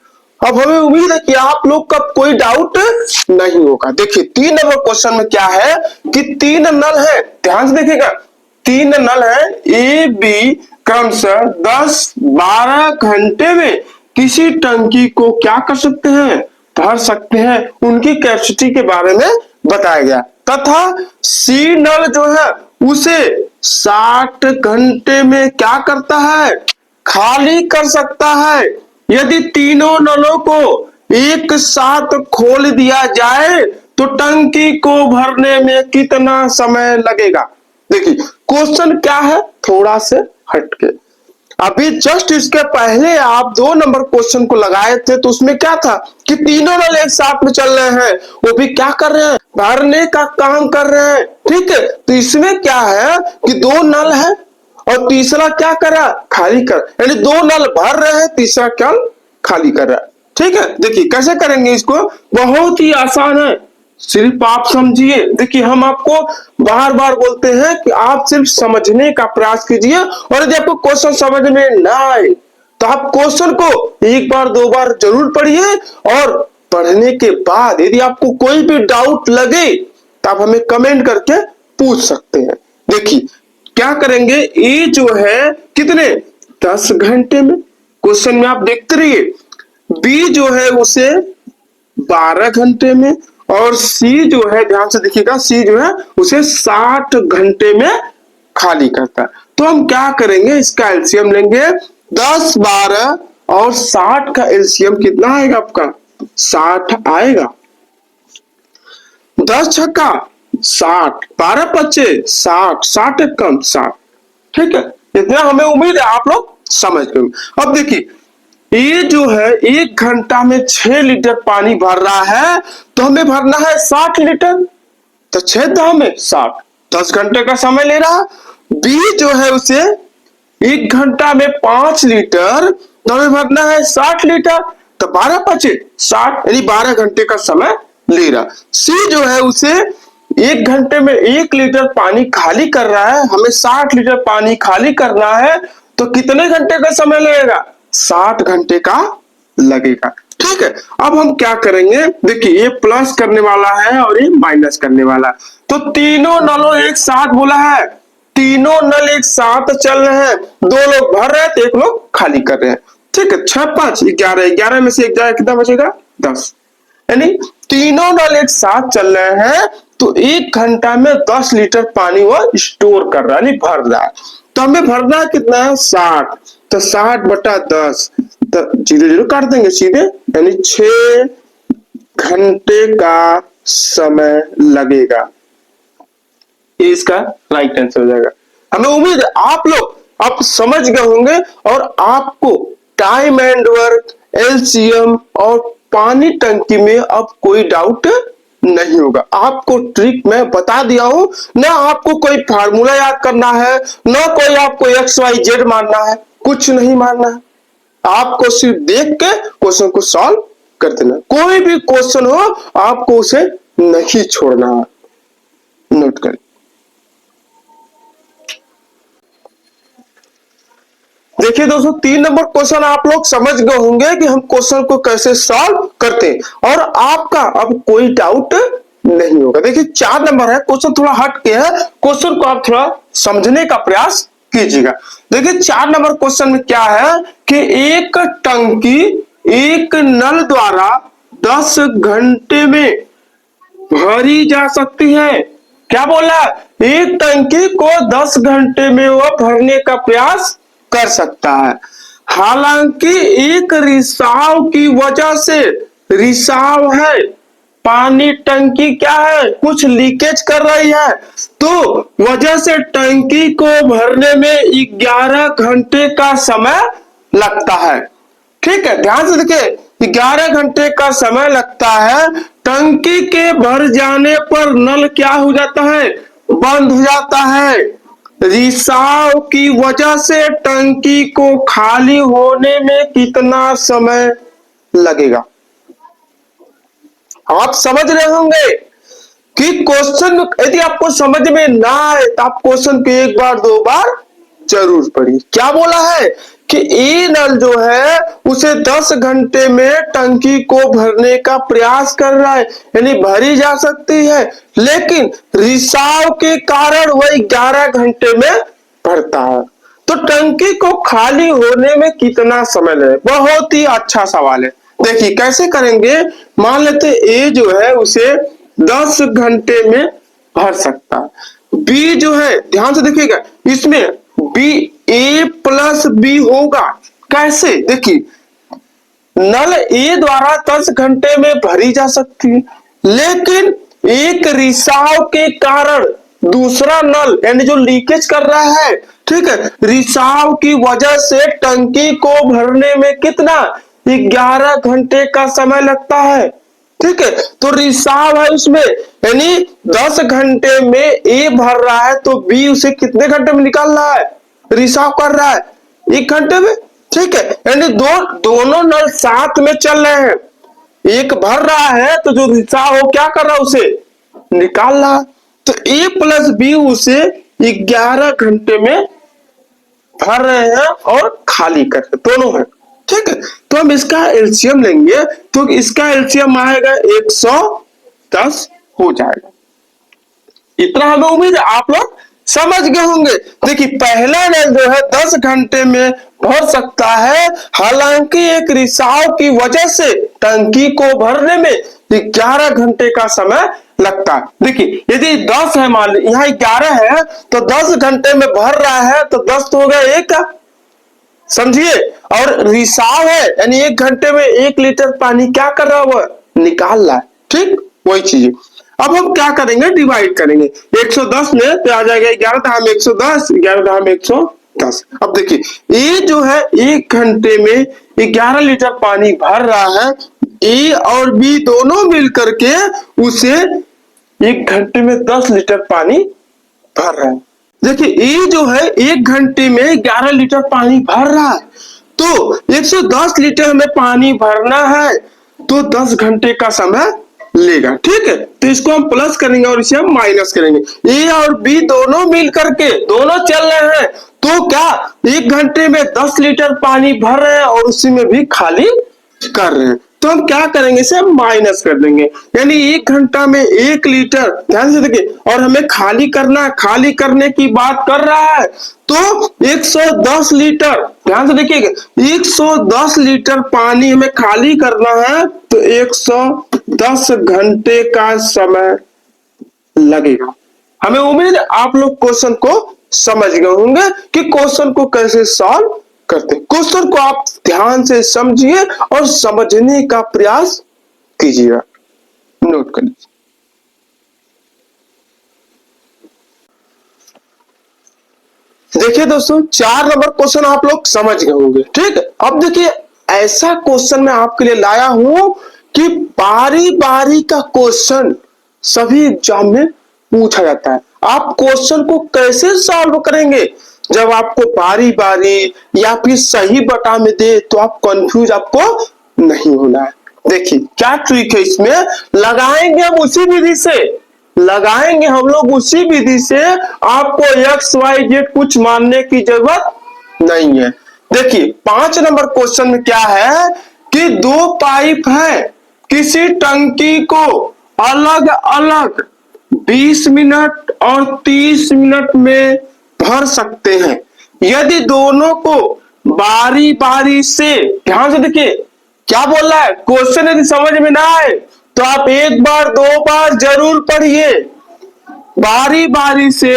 अब हमें उम्मीद है कि आप लोग का कोई डाउट नहीं होगा। देखिए 3 नंबर क्वेश्चन में क्या है कि 3 नल है, ध्यान से देखिएगा 3 नल है ए बी, क्रमशः 10 12 घंटे में किसी टंकी को क्या कर सकते हैं, भर सकते हैं। उनकी कैपेसिटी के बारे में बताया गया तथा सी नल जो है उसे 60 घंटे में क्या करता है, खाली कर सकता है। यदि तीनों नलों को एक साथ खोल दिया जाए तो टंकी को भरने में कितना समय लगेगा। देखिए क्वेश्चन क्या है, थोड़ा से हटके, अभी जस्ट इसके पहले आप 2 नंबर क्वेश्चन को लगाए थे तो उसमें क्या था कि तीनों नल एक साथ में चल रहे हैं, वो भी क्या कर रहे हैं, भरने का काम कर रहे हैं, ठीक है। तो इसमें क्या है कि 2 नल है और तीसरा क्या कर रहा है, खाली कर, यानी 2 नल भर रहे हैं, तीसरा क्या खाली कर रहा है, ठीक है। देखिए कैसे करेंगे इसको, बहुत ही आसान है, सिर्फ आप समझिए। देखिए हम आपको बार बार बोलते हैं कि आप सिर्फ समझने का प्रयास कीजिए और यदि आपको क्वेश्चन समझ में ना आए तो आप क्वेश्चन को 1 बार 2 बार जरूर पढ़िए और पढ़ने के बाद यदि आपको कोई भी डाउट लगे तो आप हमें कमेंट करके पूछ सकते हैं। देखिए क्या करेंगे, ये जो है कितने 10 घंटे में, क्वेश्चन में आप देखते रहिए। बी जो है उसे 12 घंटे में, और सी जो है ध्यान से देखिएगा, सी जो है उसे 60 घंटे में खाली करता है। तो हम क्या करेंगे, इसका एलसीएम लेंगे। 10, 12 और 60 का एलसीएम कितना आएगा आपका, 60 आएगा। 10 छक्का 60, 12 पच्चे 60, 60 एक कम 60। ठीक है, इतना हमें उम्मीद है आप लोग समझ गए। अब देखिए ये जो है 1 घंटा में 6 लीटर पानी भर रहा है, तो हमें भरना है 60 लीटर, तो 6 दाम में 60, 10 घंटे का समय ले रहा। बी जो है उसे 1 घंटा में 5 लीटर, तो हमें भरना है 60 लीटर, तो 12 पचे 60, यानी 12 घंटे का समय ले रहा। सी जो है उसे 1 घंटे में 1 लीटर पानी खाली कर रहा है, हमें 60 लीटर पानी खाली करना है, तो कितने घंटे का समय लगेगा, 60 घंटे का लगेगा। ठीक है, अब हम क्या करेंगे, देखिए ये प्लस करने वाला है और ये माइनस करने वाला है, तो तीनों नलों एक साथ बोला है, तीनों नल एक साथ चल रहे हैं, 2 लोग भर रहे हैं तो 1 लोग खाली कर रहे हैं। ठीक है, 6, 5, 11, 11 में से 1 जाए कितना बचेगा, 10, यानी तीनों नल एक साथ चल रहे हैं, तो 1 घंटा में 10 लीटर पानी वो स्टोर कर रहा है, यानी भर रहा है। तो हमें भरना कितना है, 60, तो 60 बटा 10, तो 0 0 काट देंगे सीधे, यानी 6 घंटे का समय लगेगा। ये इसका राइट आंसर हो जाएगा। हमें उम्मीद है आप लोग अब समझ गए होंगे और आपको टाइम एंड वर्क, एलसीएम और पानी टंकी में अब कोई डाउट नहीं होगा। आपको ट्रिक मैं बता दिया हूं, ना आपको कोई फार्मूला याद करना है, ना कोई आपको XYZ मानना है, कुछ नहीं मानना है। आपको सिर्फ देख के क्वेश्चन को सॉल्व कर देना। कोई भी क्वेश्चन हो आपको उसे नहीं छोड़ना है, नोट करें। देखिए दोस्तों 3 नंबर क्वेश्चन आप लोग समझ गए होंगे कि हम क्वेश्चन को कैसे सॉल्व करते हैं और आपका अब कोई डाउट नहीं होगा। देखिए 4 नंबर है, क्वेश्चन थोड़ा हट के है, क्वेश्चन को आप थोड़ा समझने का प्रयास कीजिएगा। देखिए 4 नंबर क्वेश्चन में क्या है कि एक टंकी एक नल द्वारा 10 घंटे में भरी जा सकती है। क्या बोला, एक टंकी को 10 घंटे में वह भरने का प्रयास कर सकता है। हालांकि एक रिसाव की वजह से, रिसाव है, पानी टंकी क्या है, कुछ लीकेज कर रही है, तो वजह से टंकी को भरने में 11 घंटे का समय लगता है। ठीक है, ध्यान से देखिए 11 घंटे का समय लगता है। टंकी के भर जाने पर नल क्या हो जाता है, बंद हो जाता है। रिसाव की वजह से टंकी को खाली होने में कितना समय लगेगा। आप समझ रहे होंगे कि क्वेश्चन यदि आपको समझ में ना आए तो आप क्वेश्चन को 1 बार 2 बार जरूर पढ़िए। क्या बोला है कि ये नल जो है उसे 10 घंटे में टंकी को भरने का प्रयास कर रहा है, यानी भरी जा सकती है, लेकिन रिसाव के कारण वह 11 घंटे में भरता है। तो टंकी को खाली होने में कितना समय लगे, बहुत ही अच्छा सवाल है। देखिए कैसे करेंगे, मान लेते ए जो है उसे 10 घंटे में भर सकता है। बी जो है ध्यान से देखिएगा, इसमें बी ए प्लस बी होगा। कैसे, देखिए नल ए द्वारा 10 घंटे में भरी जा सकती है, लेकिन एक रिसाव के कारण दूसरा नल यानी जो लीकेज कर रहा है, ठीक है, रिसाव की वजह से टंकी को भरने में कितना 11 घंटे का समय लगता है। ठीक है, तो रिसाव है उसमें, यानी 10 घंटे में ए भर रहा है तो बी उसे कितने घंटे में निकाल रहा है, रिसाव कर रहा है 1 घंटे में। ठीक है, यानी दोनों नल साथ में चल रहे हैं, एक भर रहा है तो जो रिसाव हो क्या कर रहा है, उसे निकाल रहा। तो ए प्लस बी उसे 11 घंटे में भर रहे हैं और खाली कर रहे, दोनों है। ठीक है, तो हम इसका एलसीएम लेंगे तो इसका एलसीएम आएगा 110 हो जाएगा। इतना हमें उम्मीद है आप लोग समझ गए होंगे। देखिए पहला नल जो है 10 घंटे में भर सकता है, हालांकि एक रिसाव की वजह से टंकी को भरने में 11 घंटे का समय लगता है। देखिए यदि 10 है, मान लीजिए यहाँ 11 है तो 10 घंटे में भर रहा है तो 10 तो हो गया एक, समझिए, और रिसाव है यानी 1 घंटे में 1 लीटर पानी क्या कर रहा है, वो निकाल रहा है। ठीक, वही चीज। अब हम क्या करेंगे, डिवाइड करेंगे 110 में तो आ जाएगा 11 धाम 110, 11 धाम 110। अब देखिए ये जो है 1 घंटे में 11 लीटर पानी भर रहा है, ए और बी दोनों मिल करके उसे 1 घंटे में 10 लीटर पानी भर रहा है। देखिए ये जो है 1 घंटे में 11 लीटर पानी भर रहा है, तो 110 लीटर हमें पानी भरना है तो 10 घंटे का समय लेगा। ठीक है, तो इसको हम प्लस करेंगे और इसे हम माइनस करेंगे। ए और बी दोनों मिल करके दोनों चल रहे हैं तो क्या 1 घंटे में 10 लीटर पानी भर रहे हैं और उसी में भी खाली कर रहे हैं, तो हम क्या करेंगे, इसे माइनस कर देंगे। यानी 1 घंटा में 1 लीटर, ध्यान से देखिए, और हमें खाली करना, खाली करने की बात कर रहा है तो 110 लीटर, ध्यान से देखिएगा 110 लीटर पानी हमें खाली करना है तो 110 घंटे का समय लगेगा। हमें उम्मीद है आप लोग क्वेश्चन को समझ गए होंगे कि क्वेश्चन को कैसे सॉल्व करते हैं। क्वेश्चन को आप ध्यान से समझिए और समझने का प्रयास कीजिएगा, नोट कर लीजिए। देखिए दोस्तों 4 नंबर क्वेश्चन आप लोग समझ गए होंगे। ठीक है, अब देखिए ऐसा क्वेश्चन मैं आपके लिए लाया हूं कि बारी बारी का क्वेश्चन सभी एग्जाम में पूछा जाता है। आप क्वेश्चन को कैसे सॉल्व करेंगे, जब आपको बारी बारी या फिर सही बटा में दे तो आप कंफ्यूज आपको नहीं होना है। देखिए क्या ट्रिक है, इसमें लगाएंगे हम उसी विधि से, लगाएंगे हम लोग उसी विधि से, आपको एक्स वाई जेड कुछ मानने की जरूरत नहीं है। देखिए 5 नंबर क्वेश्चन में क्या है कि 2 पाइप है, किसी टंकी को अलग अलग 20 मिनट और 30 मिनट में भर सकते हैं। यदि दोनों को बारी बारी से, ध्यान से देखिए क्या बोल रहा है, क्वेश्चन यदि समझ में ना आए तो आप 1 बार 2 बार जरूर पढ़िए। बारी बारी से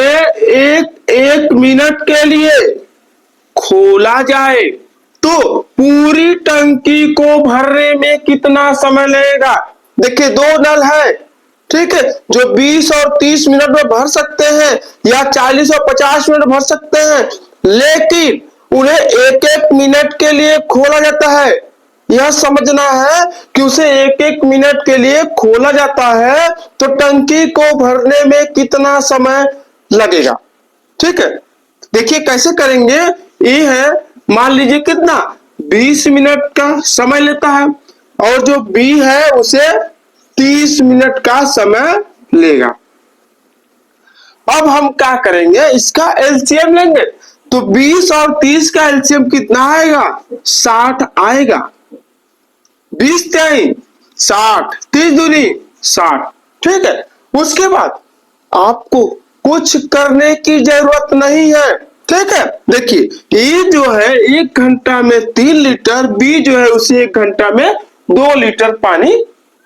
1 मिनट के लिए खोला जाए तो पूरी टंकी को भरने में कितना समय लगेगा। देखिए 2 नल है, ठीक है, जो 20 और 30 मिनट में भर सकते हैं या 40 और 50 मिनट भर सकते हैं, लेकिन उन्हें 1-1 मिनट के लिए खोला जाता है। यह समझना है कि उसे 1-1 मिनट के लिए खोला जाता है तो टंकी को भरने में कितना समय लगेगा। ठीक है, देखिए कैसे करेंगे, ये है मान लीजिए कितना 20 मिनट का समय लेता है और जो बी है उसे 30 मिनट का समय लेगा। अब हम क्या करेंगे, इसका एलसीएम लेंगे तो 20 और 30 का एलसीएम कितना आएगा, 60 आएगा। 20 3 60, 30 दूनी 60। ठीक है, उसके बाद आपको कुछ करने की जरूरत नहीं है। ठीक है, देखिए ए जो है 1 घंटा में 3 लीटर, बी जो है उसे 1 घंटा में 2 लीटर पानी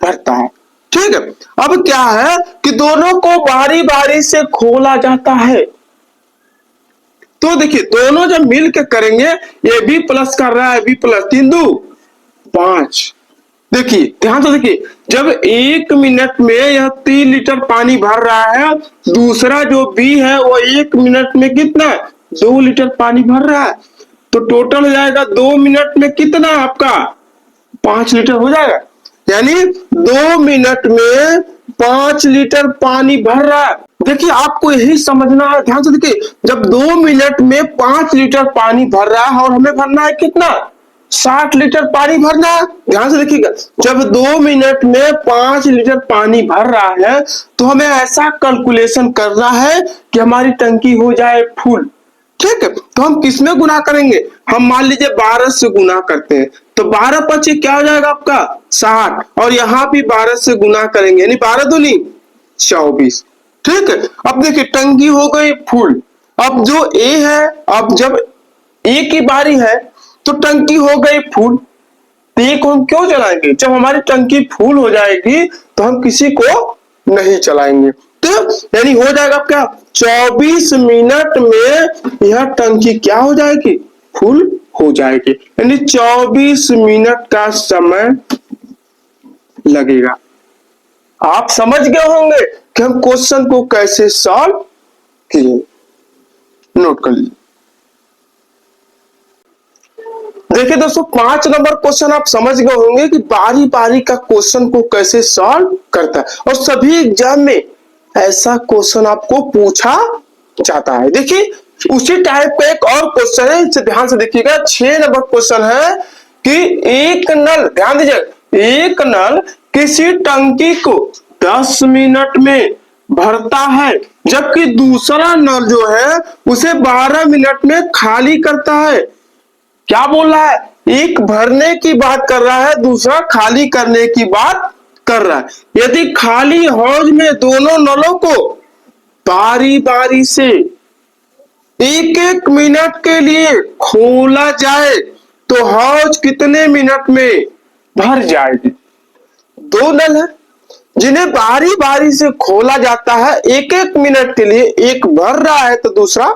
भरता है। ठीक है, अब क्या है कि दोनों को बारी बारी से खोला जाता है, तो देखिए दोनों जब मिल के करेंगे, ये बी प्लस कर रहा है, बी प्लस 3 2 5। देखिए ध्यान से देखिए, जब 1 मिनट में यह 3 लीटर पानी भर रहा है, दूसरा जो बी है वो 1 मिनट में कितना 2 लीटर पानी भर रहा है, तो टोटल हो जाएगा 2 मिनट में कितना आपका 5 लीटर हो जाएगा। यानी 2 मिनट में 5 लीटर पानी भर रहा है। देखिए आपको यही समझना है, ध्यान से देखिए, जब 2 मिनट में 5 लीटर पानी भर रहा है और हमें भरना है कितना 60 लीटर पानी भरना है। ध्यान से देखिएगा, जब 2 मिनट में 5 लीटर पानी भर रहा है, तो हमें ऐसा कैलकुलेशन करना है कि हमारी टंकी हो जाए फुल। ठीक है, तो हम किसमें गुना करेंगे, हम मान लीजिए 12 से गुना करते हैं, तो 12 पचे क्या हो जाएगा आपका 60, और यहाँ भी 12 से गुना करेंगे यानी 12 दूनी 24। ठीक है, अब देखिए टंकी हो गई फुल। अब जो ए है, अब जब ए की बारी है तो टंकी हो गई फुल, तो ए को हम क्यों चलाएंगे, जब हमारी टंकी फुल हो जाएगी तो हम किसी को नहीं चलाएंगे। तो यानी हो जाएगा क्या 24 मिनट में यह टंकी क्या हो जाएगी, फुल हो जाएगी, यानी 24 मिनट का समय लगेगा। आप समझ गए होंगे कि हम क्वेश्चन को कैसे सॉल्व किए, नोट कर लीजिए। देखिए दोस्तों 5 नंबर क्वेश्चन आप समझ गए होंगे कि बारी बारी का क्वेश्चन को कैसे सॉल्व करता है, और सभी एग्जाम में ऐसा क्वेश्चन आपको पूछा जाता है। देखिए उसी टाइप का एक और क्वेश्चन है, इसे ध्यान से देखिएगा। 6 नंबर क्वेश्चन है कि एक नल, ध्यान दीजिए, एक नल किसी टंकी को 10 मिनट में भरता है, जबकि दूसरा नल जो है उसे 12 मिनट में खाली करता है। क्या बोल रहा है, एक भरने की बात कर रहा है, दूसरा खाली करने की बात कर रहा है। यदि खाली हौज में दोनों नलों को बारी बारी से 1-1 मिनट के लिए खोला जाए तो हौज कितने मिनट में भर जाएगी। 2 नल है जिन्हें बारी बारी से खोला जाता है, 1-1 मिनट के लिए, एक भर रहा है तो दूसरा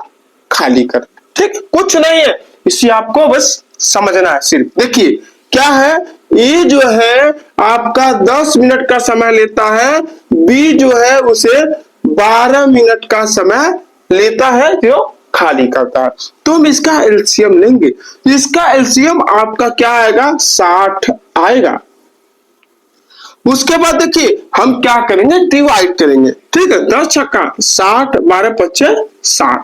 खाली कर, ठीक, कुछ नहीं है, इसे आपको बस समझना है सिर्फ। देखिए क्या है, ए जो है आपका 10 मिनट का समय लेता है, बी जो है उसे 12 मिनट का समय लेता है जो खाली करता है। तो हम इसका एलसीएम लेंगे, इसका एलसीएम आपका क्या आएगा 60 आएगा। उसके बाद देखिए हम क्या करेंगे, डिवाइड करेंगे, ठीक है, 10 छक्का 60, 12 पच्चे 60,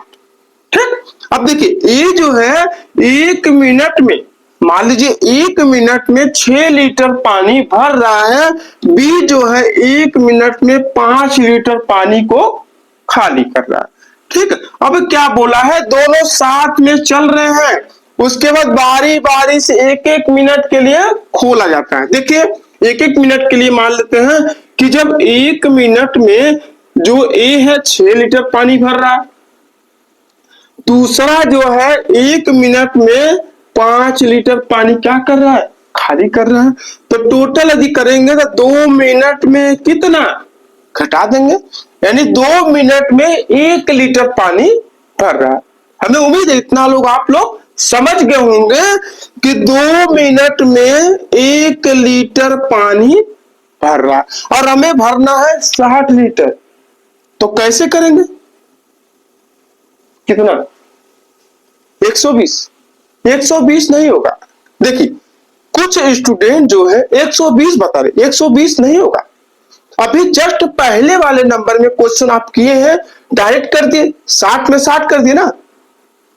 ठीक। अब देखिए ए जो है 1 मिनट में, मान लीजिए 1 मिनट में 6 लीटर पानी भर रहा है, बी जो है 1 मिनट में 5 लीटर पानी को खाली कर रहा है, ठीक है। अब क्या बोला है, दोनों साथ में चल रहे हैं, उसके बाद बारी बारी से 1-1 मिनट के लिए खोला जाता है। देखिए 1-1 मिनट के लिए मान लेते हैं कि जब 1 मिनट में जो ए है 6 लीटर पानी भर रहा है, दूसरा जो है 1 मिनट में 5 लीटर पानी क्या कर रहा है, खाली कर रहा है। तो टोटल यदि करेंगे तो 2 मिनट में कितना घटा देंगे, यानी 2 मिनट में 1 लीटर पानी भर रहा है। हमें उम्मीद है इतना लोग आप लोग समझ गए होंगे कि 2 मिनट में 1 लीटर पानी भर रहा है, और हमें भरना है 60 लीटर। तो कैसे करेंगे, कितना 120 नहीं होगा। देखिए कुछ स्टूडेंट जो है 120 बता रहे, 120 नहीं होगा। अभी जस्ट पहले वाले नंबर में क्वेश्चन आप किए हैं, डायरेक्ट कर दिए, 60 में 60 कर दिए ना,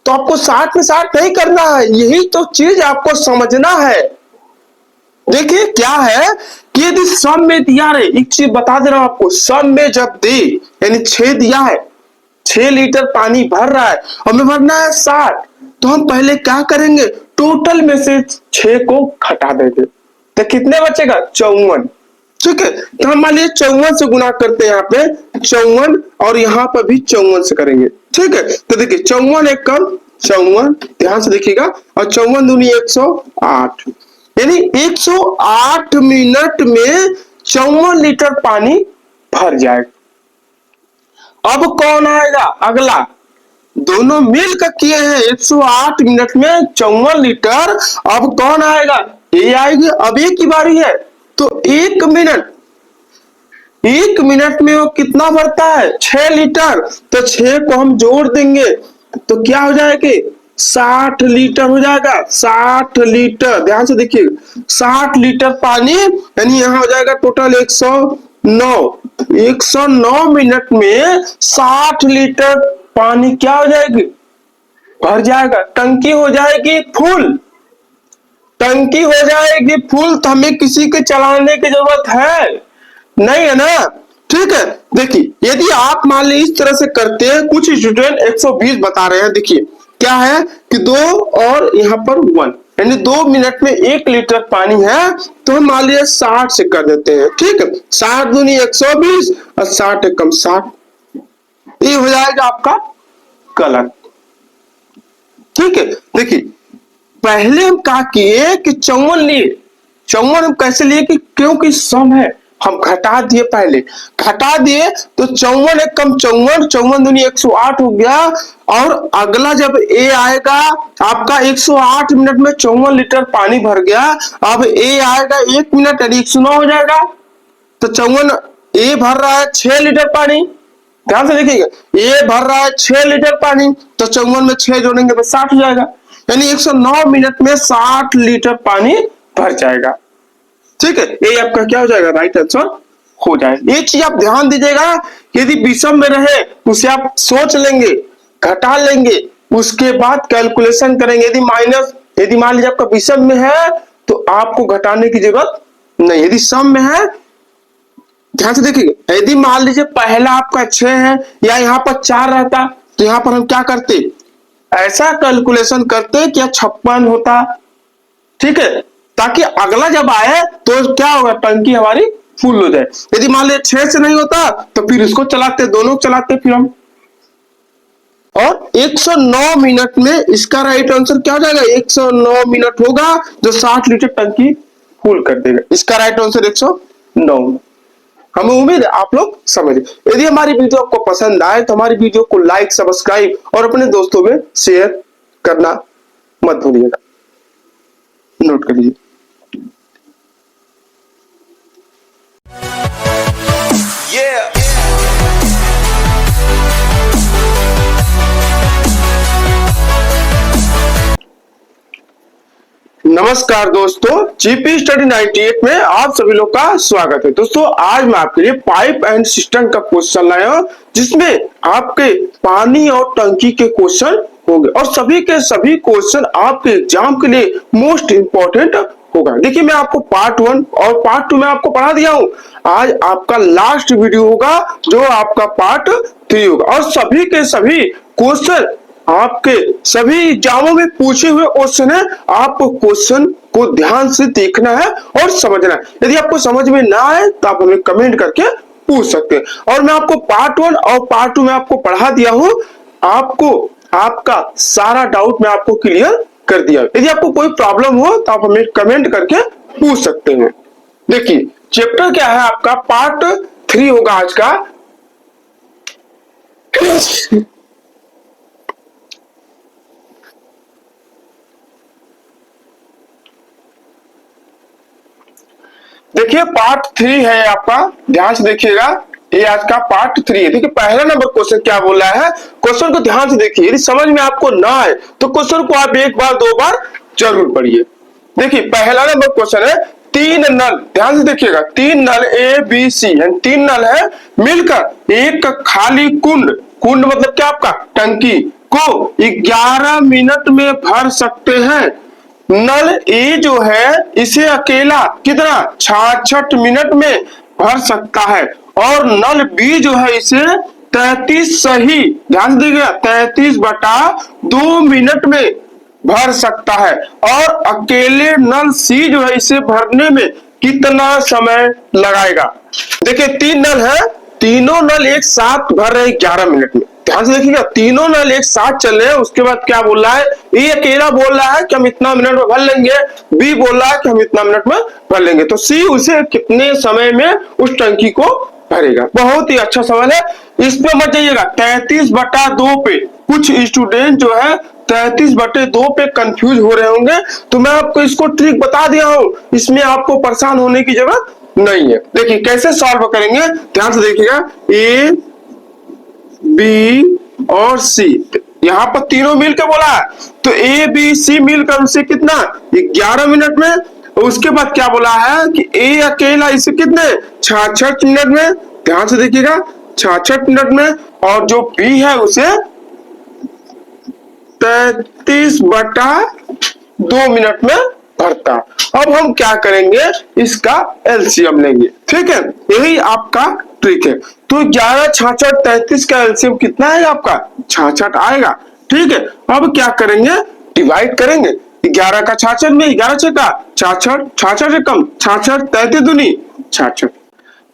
तो आपको 60 में 60 नहीं करना है, यही तो चीज आपको समझना है। देखिए क्या है कि यदि सम में दिया रहे, एक चीज बता दे रहा हूं आपको, सम में जब दे यानी 6 दिया है, 6 लीटर पानी भर रहा है, हमें भरना है 60, तो हम पहले क्या करेंगे, टोटल में से 6 को घटा देंगे, तो कितने बचेगा 54, ठीक है। तो हम मान लीजिए 54 से गुना करते हैं, यहाँ पे 54 और यहाँ पर भी 54 से करेंगे, ठीक है। तो देखिए 54 एक कम 54, ध्यान से देखिएगा, और 54 दूनी 108, यानी 108 मिनट में 54 लीटर पानी भर जाएगा। अब कौन आएगा अगला, दोनों मिलकर किए हैं 108 मिनट में 54 लीटर, अब कौन आएगा, ये आएगी। अब एक की बारी है, तो 1 मिनट में वो कितना भरता है 6 लीटर, तो 6 को हम जोड़ देंगे तो क्या हो जाएगी 60 लीटर हो जाएगा। 60 लीटर, ध्यान से देखिए 60 लीटर पानी, यानी यहाँ हो जाएगा टोटल 109 मिनट में 60 लीटर पानी क्या हो जाएगी, भर जाएगा, टंकी हो जाएगी फुल, टंकी हो जाएगी फुल। तो हमें किसी के चलाने की जरूरत है नहीं, है ना, ठीक है। देखिए यदि आप मान लीजिए इस तरह से करते हैं, कुछ स्टूडेंट 120 बता रहे हैं, देखिए क्या है कि 2 और यहाँ पर 1, यानी 2 मिनट में 1 लीटर पानी है, तो हम मान लिया 60 से कर देते हैं। ठीक है, 60 दूनी 120 और 60 एकम 60, ये हो जाएगा आपका कलर। ठीक है, देखिए पहले हम क्या किए कि 54 लिए, 54 हम कैसे लिए कि क्योंकि सम है, हम घटा दिए, पहले घटा दिए तो 54 एक कम 54, 54 दूनी 108 हो गया। और अगला जब ए आएगा आपका 108 मिनट में 54 लीटर पानी भर गया, अब ए आएगा 1 मिनट यानी 109 हो जाएगा। तो 54 ए भर रहा है 6 लीटर पानी, ध्यान से देखिएगा, ए भर रहा है 6 लीटर पानी, तो 54 में 6 जोड़ेंगे तो 60 हो जाएगा, यानी 109 मिनट में 60 लीटर पानी भर जाएगा। ठीक है, ये आपका क्या हो जाएगा, राइट आंसर हो जाएगा। ये चीज आप ध्यान दीजिएगा, यदि विषम में रहे उसे आप सोच लेंगे, घटा लेंगे, उसके बाद कैलकुलेशन करेंगे। यदि मान लीजिए आपका विषम में है तो आपको घटाने की जरूरत नहीं, यदि सम में है ध्यान से देखिएगा, यदि मान लीजिए पहला आपका 6 है या यहाँ पर 4 रहता तो यहाँ पर हम क्या करते, ऐसा कैलकुलेशन करते कि 56 होता। ठीक है, ताकि अगला जब आए तो क्या होगा, टंकी हमारी फुल हो जाए। यदि मान लीजिए 6 से नहीं होता तो फिर इसको चलाते, दोनों चलाते फिर हम, और 109 मिनट में इसका राइट आंसर क्या हो जाएगा, 109 मिनट होगा जो 60 लीटर टंकी फुल कर देगा। इसका राइट आंसर 109। हमें उम्मीद है आप लोग समझ। यदि हमारी वीडियो आपको पसंद आए तो हमारी वीडियो को लाइक, सब्सक्राइब और अपने दोस्तों में शेयर करना मत भूलिएगा, नोट कर लीजिए। नमस्कार दोस्तों, जीपी स्टडी 98 में आप सभी लोग का स्वागत है। दोस्तों आज मैं आपके लिए पाइप एंड सिस्टम का क्वेश्चन लाया हूं, जिसमें आपके पानी और टंकी के क्वेश्चन होंगे और सभी के सभी क्वेश्चन आपके एग्जाम के लिए मोस्ट इंपॉर्टेंट होगा। देखिए मैं आपको पार्ट 1 और पार्ट 2 में आपको पढ़ा दिया हूं, आज आपका लास्ट वीडियो होगा जो आपका पार्ट 3 होगा, और सभी के सभी क्वेश्चन आपके सभी एग्जामों में पूछे हुए क्वेश्चन है। आपको क्वेश्चन को ध्यान से देखना है और समझना है। यदि आपको समझ में ना आए तो आप हमें कमेंट करके पूछ सकते हैं। और मैं आपको पार्ट 1 और पार्ट 2 में आपको पढ़ा दिया हूं, आपको आपका सारा डाउट मैं आपको क्लियर कर दिया। यदि आपको कोई प्रॉब्लम हो तो आप हमें कमेंट करके पूछ सकते हैं। देखिए चैप्टर क्या है आपका, पार्ट 3 होगा आज का। देखिए पार्ट 3 है आपका, ध्यान से देखिएगा, ये आज का पार्ट 3 है। देखिए पहला नंबर क्वेश्चन क्या बोल रहा है, क्वेश्चन को ध्यान से देखिए, यदि समझ में आपको ना आए तो क्वेश्चन को आप एक बार 2 बार जरूर पढ़िए। देखिए पहला नंबर क्वेश्चन है, 3 नल, ध्यान से देखिएगा, 3 नल ए बी सी यानी 3 नल है, मिलकर एक खाली कुंड, कुंड मतलब क्या आपका टंकी को 11 मिनट में भर सकते हैं। नल ए जो है इसे अकेला कितना 66 मिनट में भर सकता है, और नल बी जो है इसे 33 सही, ध्यान दीजिएगा, 33/2 मिनट में भर सकता है, और अकेले नल सी जो है इसे भरने में कितना समय लगाएगा। देखिए 3 नल है, तीनों नल एक साथ भर रहे 11 मिनट में। ध्यान से देखिएगा, तीनों नल एक साथ चल रहे हैं। उसके बाद क्या बोल रहा है, ए अकेला बोल रहा है कि हम इतना मिनट में भर लेंगे, बी बोल रहा है कि हम इतना मिनट में भर लेंगे, तो सी उसे कितने समय में उस टंकी को भरेगा। बहुत ही अच्छा सवाल है, इस पे मत जाइएगा 33/2 पे। कुछ स्टूडेंट जो है 33/2 पे कंफ्यूज हो रहे होंगे, तो मैं आपको इसको ट्रिक बता दिया हूं, इसमें आपको परेशान होने की जरूरत नहीं है। देखिए कैसे सॉल्व करेंगे, ध्यान से देखिएगा, ए बी और सी, यहाँ पर तीनों मिलकर बोला है, तो ए बी सी मिलकर उसे कितना 11 मिनट में। उसके बाद क्या बोला है कि ए अकेला इसे कितने 66 मिनट में, ध्यान से देखिएगा 66 मिनट में, और जो बी है उसे 33/2 मिनट में भरता। अब हम क्या करेंगे, इसका एलसीएम लेंगे, ठीक है, यही आपका ट्रिक है। तो 11, 66, 33 का एलसीएम कितना है आपका 66 आएगा। ठीक है, अब क्या करेंगे, डिवाइड करेंगे। 11 का 66 में, 11 छक्का 66, 66 से कम 66, 33 दूनी 66।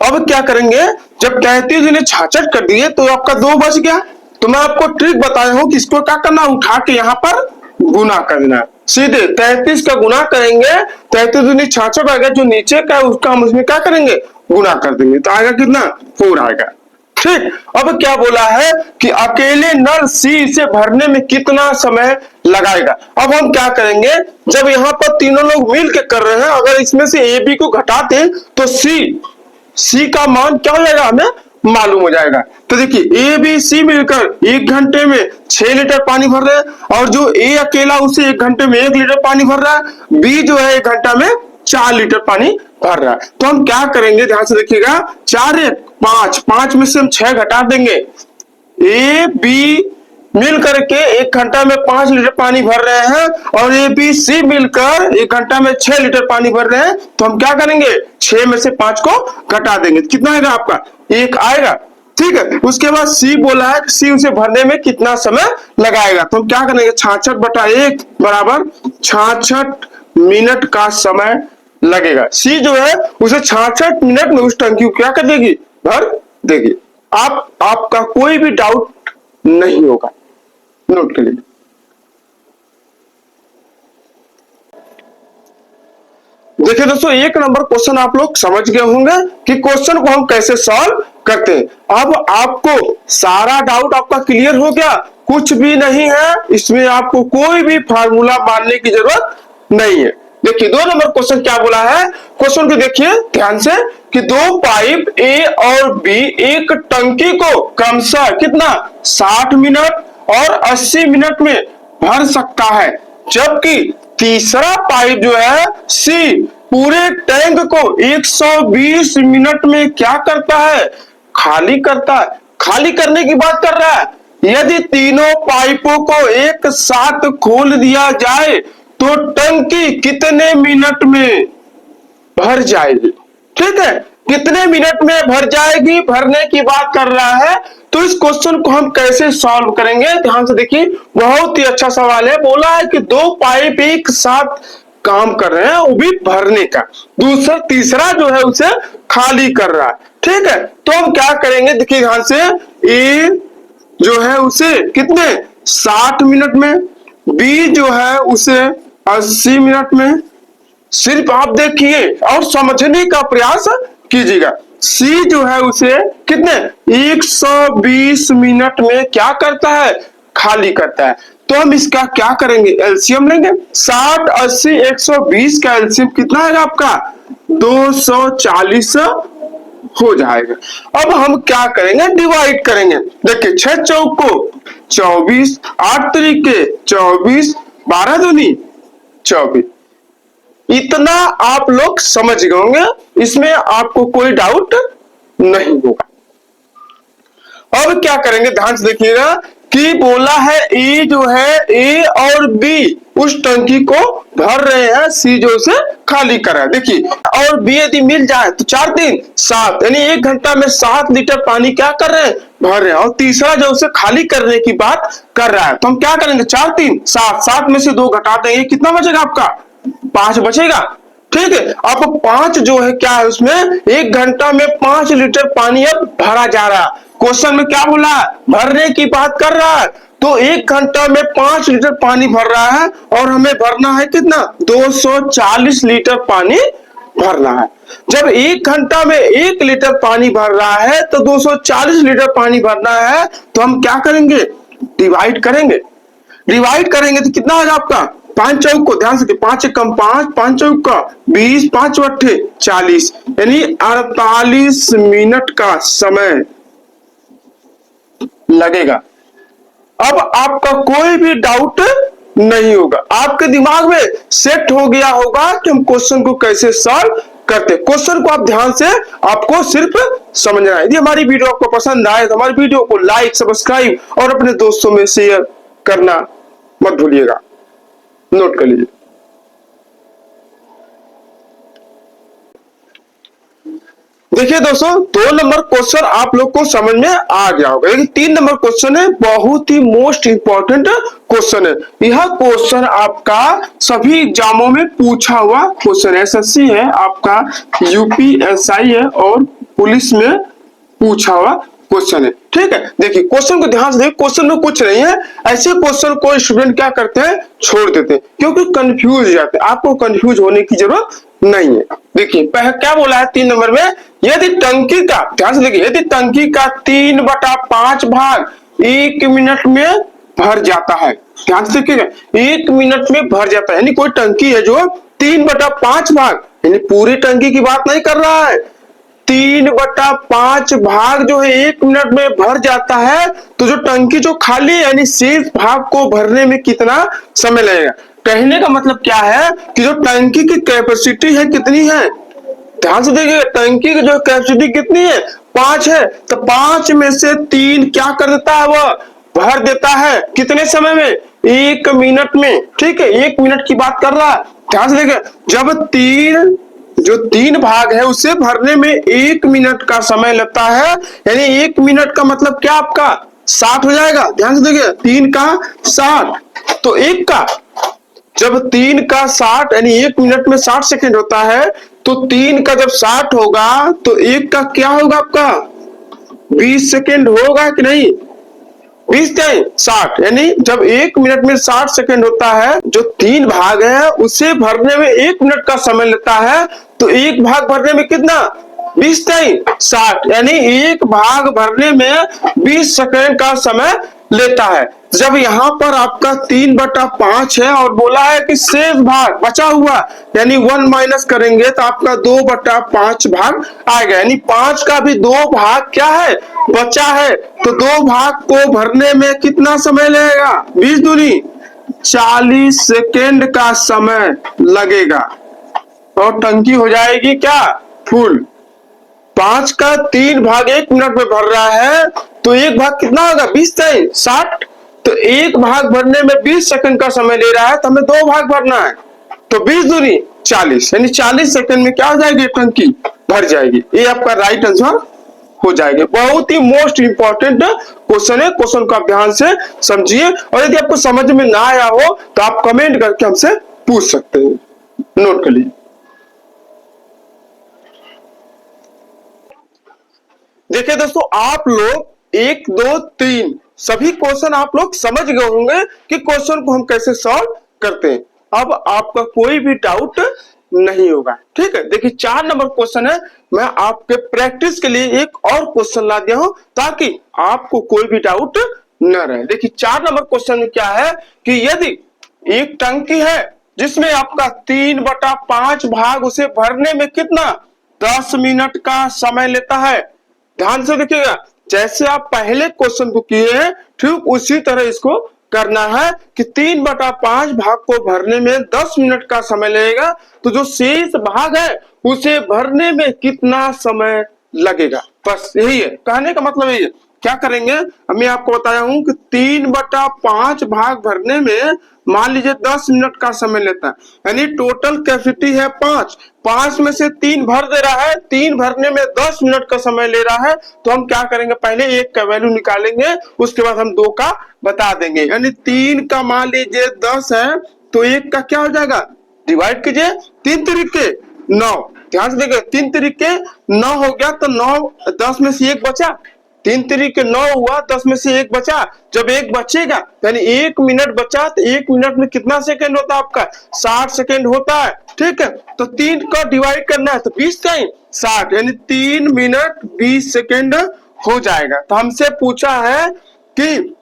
अब क्या करेंगे, जब 33 दूनी 66 कर दिए तो आपका 2 बच गया। तो मैं आपको ट्रिक बताया हूं कि इसको क्या करना, उठा के यहाँ पर गुना करना। सीधे 33 का गुना करेंगे, 33 दूनी 66 आएगा, जो नीचे का है उसका हम उसमें क्या करेंगे, गुना कर देंगे, तो आएगा कितना, 4 आएगा। ठीक, अब क्या बोला है कि अकेले नल सी इसे भरने में कितना समय लगाएगा। अब हम क्या करेंगे, जब यहाँ पर तीनों लोग मिल के कर रहे हैं, अगर इसमें से ए बी को घटाते तो सी का मान क्या हो जाएगा, हमें मालूम हो जाएगा। तो देखिए ए बी सी मिलकर 1 घंटे में 6 लीटर पानी भर रहे हैं, और जो ए अकेला उसे 1 घंटे में 1 लीटर पानी भर रहा है, बी जो है 1 घंटा में 4 लीटर पानी भर रहा है। तो हम क्या करेंगे, ध्यान से देखिएगा, 4 1 5, 5 में से हम 6 घटा देंगे। ए बी मिल करके 1 घंटा में 5 लीटर पानी भर रहे हैं, और ए बी सी मिलकर 1 घंटा में 6 लीटर पानी भर रहे हैं। तो हम क्या करेंगे, 6 में से 5 को घटा देंगे, कितना आएगा आपका, 1 आएगा। ठीक है, उसके बाद सी बोला है कि सी उसे भरने में कितना समय लगाएगा। तो हम क्या करेंगे, 66/1 बराबर 66 मिनट का समय लगेगा। सी जो है उसे 66 मिनट में उस टंकी को क्या कर देगी, भर देगी। आपका कोई भी डाउट नहीं होगा, नोट कर लीजिए। देखिए दोस्तों, 1 नंबर क्वेश्चन आप लोग समझ गए होंगे कि क्वेश्चन को हम कैसे सॉल्व करते हैं। अब आपको सारा डाउट आपका क्लियर हो गया, कुछ भी नहीं है इसमें, आपको कोई भी फार्मूला मानने की जरूरत नहीं है। देखिए 2 नंबर क्वेश्चन क्या बोला है, क्वेश्चन को देखिए ध्यान से कि 2 पाइप ए और बी एक टंकी को क्रमशः कितना 60 मिनट और 80 मिनट में भर सकता है, जबकि तीसरा पाइप जो है सी पूरे टैंक को 120 मिनट में क्या करता है, खाली करता है। खाली करने की बात कर रहा है। यदि तीनों पाइपों को एक साथ खोल दिया जाए तो टंकी कितने मिनट में भर जाएगी। ठीक है, कितने मिनट में भर जाएगी, भरने की बात कर रहा है। तो इस क्वेश्चन को हम कैसे सॉल्व करेंगे, ध्यान से देखिए, बहुत ही अच्छा सवाल है। बोला है कि 2 पाइप एक साथ काम कर रहे हैं, वो भी भरने का, तीसरा जो है उसे खाली कर रहा है। ठीक है, तो हम क्या करेंगे, देखिए ध्यान से, ए जो है उसे कितने 60 मिनट में, बी जो है उसे 80 मिनट में। सिर्फ आप देखिए और समझने का प्रयास कीजिएगा। सी जो है उसे कितने 120 मिनट में क्या करता है, खाली करता है। तो हम इसका क्या करेंगे, एलसीएम लेंगे। 60 80 120 का एलसीएम कितना है आपका, 240 हो जाएगा। अब हम क्या करेंगे, डिवाइड करेंगे। देखिए 6 चौक को 24, 8 तरीके 24, 12 दूनी 24। इतना आप लोग समझ गए होंगे, इसमें आपको कोई डाउट नहीं होगा। अब क्या करेंगे, ध्यान से देखिएगा कि बोला है ए जो है, ए और बी उस टंकी को भर रहे हैं, सी जो उसे खाली कर रहा है। देखिए और बी यदि मिल जाए तो 4 3 7, यानी 1 घंटा में 7 लीटर पानी क्या कर रहे हैं, भर रहे हैं। और तीसरा जो उसे खाली करने की बात कर रहा है, तो हम क्या करेंगे, 4 3 7, 7 में से 2 घटा देंगे, कितना बचेगा आपका, 5 बचेगा। ठीक है, अब 5 जो है क्या है उसमें, 1 घंटा में 5 लीटर पानी अब भरा जा रहा है। क्वेश्चन में क्या बोला है, भरने की बात कर रहा है। तो 1 घंटा में 5 लीटर पानी भर रहा है, और हमें भरना है कितना, 240 लीटर पानी भरना है। जब 1 घंटा में 1 लीटर पानी भर रहा है तो 240 लीटर पानी भरना है। तो हम क्या करेंगे, डिवाइड करेंगे। डिवाइड करेंगे तो कितना होगा आपका, 5 चौक को ध्यान से, 5 कम 5, 5 चौक का 20, 5 अट्ठे 40, यानी 48 मिनट का समय लगेगा। अब आपका कोई भी डाउट नहीं होगा, आपके दिमाग में सेट हो गया होगा कि हम क्वेश्चन को कैसे सॉल्व करते। क्वेश्चन को आप ध्यान से, आपको सिर्फ समझना है। यदि हमारी वीडियो आपको पसंद आए तो हमारी वीडियो को लाइक, सब्सक्राइब और अपने दोस्तों में शेयर करना मत भूलिएगा, नोट कर लीजिए। देखिए दोस्तों, 2 नंबर क्वेश्चन आप लोग को समझ में आ गया होगा, लेकिन 3 नंबर क्वेश्चन है, बहुत ही मोस्ट इंपॉर्टेंट क्वेश्चन है। यह क्वेश्चन आपका सभी एग्जामों में पूछा हुआ क्वेश्चन है, एसएससी है आपका, यूपीएसआई है और पुलिस में पूछा हुआ क्वेश्चन है। ठीक है, देखिए क्वेश्चन को ध्यान से देखिए, क्वेश्चन में कुछ नहीं है, ऐसे क्वेश्चन को स्टूडेंट क्या करते हैं, छोड़ देते हैं, क्योंकि कंफ्यूज हो जाते हैं। आपको कंफ्यूज होने की जरूरत नहीं है। देखिए पहले क्या बोला है 3 नंबर में, यदि टंकी का, ध्यान से देखिए, यदि टंकी का 3/5 भाग 1 मिनट में भर जाता है, ध्यान से देखिएगा, 1 मिनट में भर जाता है, यानी कोई टंकी है जो 3/5 भाग, यानी पूरी टंकी की बात नहीं कर रहा है, 3/5 भाग जो है 1 मिनट में भर जाता है, तो जो टंकी जो खाली है यानी शेष भाग को भरने में कितना समय लगेगा। कहने का मतलब क्या है कि जो टंकी की कैपेसिटी है कितनी है, ध्यान से देखिए, टंकी की जो कैपेसिटी कितनी है, 5 है, तो 5 में से 3 क्या कर देता है, वह भर देता है कितने समय में, 1 मिनट में। ठीक है, 1 मिनट की बात कर रहा है। ध्यान से देखिए, जब 3 भाग है उसे भरने में 1 मिनट का समय लगता है, यानी 1 मिनट का मतलब क्या आपका 60 हो जाएगा। ध्यान से देखिए, 3 का 60, तो 1 का, जब 3 का 60 यानी 1 मिनट में 60 सेकंड होता है, तो 3 का जब 60 होगा तो 1 का क्या होगा आपका 20 सेकंड होगा कि नहीं, 20 नहीं 60, यानी जब 1 मिनट में 60 सेकंड होता है, जो 3 भाग है उसे भरने में 1 मिनट का समय लगता है, तो 1 भाग भरने में कितना 20 नहीं 60, यानी 1 भाग भरने में 20 सेकंड का समय लेता है। जब यहाँ पर आपका 3/5 है और बोला है कि शेष भाग बचा हुआ, यानी 1 माइनस करेंगे तो आपका 2/5 भाग आएगा, यानी 5 का भी 2 भाग क्या है बचा है, तो 2 भाग को भरने में कितना समय लगेगा, 20 दूनी 40 सेकेंड का समय लगेगा और टंकी हो जाएगी क्या फुल। 5 का 3 भाग 1 मिनट में भर रहा है, तो 1 भाग कितना होगा 20 नहीं 60, तो 1 भाग भरने में 20 सेकंड का समय ले रहा है, तो हमें 2 भाग भरना है, तो 20 दूनी 40, यानी 40 सेकंड में क्या हो जाएगी टंकी भर जाएगी। ये आपका राइट आंसर हो जाएगा। बहुत ही मोस्ट इंपॉर्टेंट क्वेश्चन है, क्वेश्चन को आप ध्यान से समझिए, और यदि आपको समझ में ना आया हो तो आप कमेंट करके हमसे पूछ सकते हैं, नोट कर लीजिए। देखिए दोस्तों, आप लोग 1, 2, 3 सभी क्वेश्चन आप लोग समझ गए होंगे कि क्वेश्चन को हम कैसे सॉल्व करते हैं। अब आपका कोई भी डाउट नहीं होगा। ठीक है, देखिए 4 नंबर क्वेश्चन है, मैं आपके प्रैक्टिस के लिए एक और क्वेश्चन ला दिया हूं ताकि आपको कोई भी डाउट न रहे। देखिए 4 नंबर क्वेश्चन में क्या है कि यदि एक टंकी है जिसमें आपका 3/5 भाग, उसे भरने में कितना 10 मिनट का समय लेता है। ध्यान से देखिएगा, जैसे आप पहले क्वेश्चन को किए हैं ठीक उसी तरह इसको करना है कि 3/5 भाग को भरने में 10 मिनट का समय लगेगा, तो जो शेष भाग है उसे भरने में कितना समय लगेगा। बस यही है, कहने का मतलब यही है। क्या करेंगे, मैं आपको बताया हूं कि 3/5 भाग भरने में मान लीजिए 10 मिनट का समय लेता है, यानी टोटल कैपेसिटी है 5 में से 3 भर दे रहा है, 3 भरने में 10 मिनट का समय ले रहा है, तो हम क्या करेंगे, पहले 1 का वैल्यू निकालेंगे, उसके बाद हम 2 का बता देंगे। यानी 3 का मान लीजिए 10 है, तो 1 का क्या हो जाएगा, डिवाइड कीजिए 3 तरीके 9, ध्यान से देखिए 3 तरीके 9 हो गया, तो 9 10 में से 1 बचा, 3 तरीके 9 हुआ, 10 में से 1 बचा, जब 1 बचेगा यानी 1 मिनट बचा, तो 1 मिनट में कितना सेकंड होता है आपका 60 सेकंड होता है। ठीक है, तो 3 का डिवाइड करना है, तो 20 का 60, यानी 3 मिनट 20 सेकंड हो जाएगा। तो हमसे पूछा है कि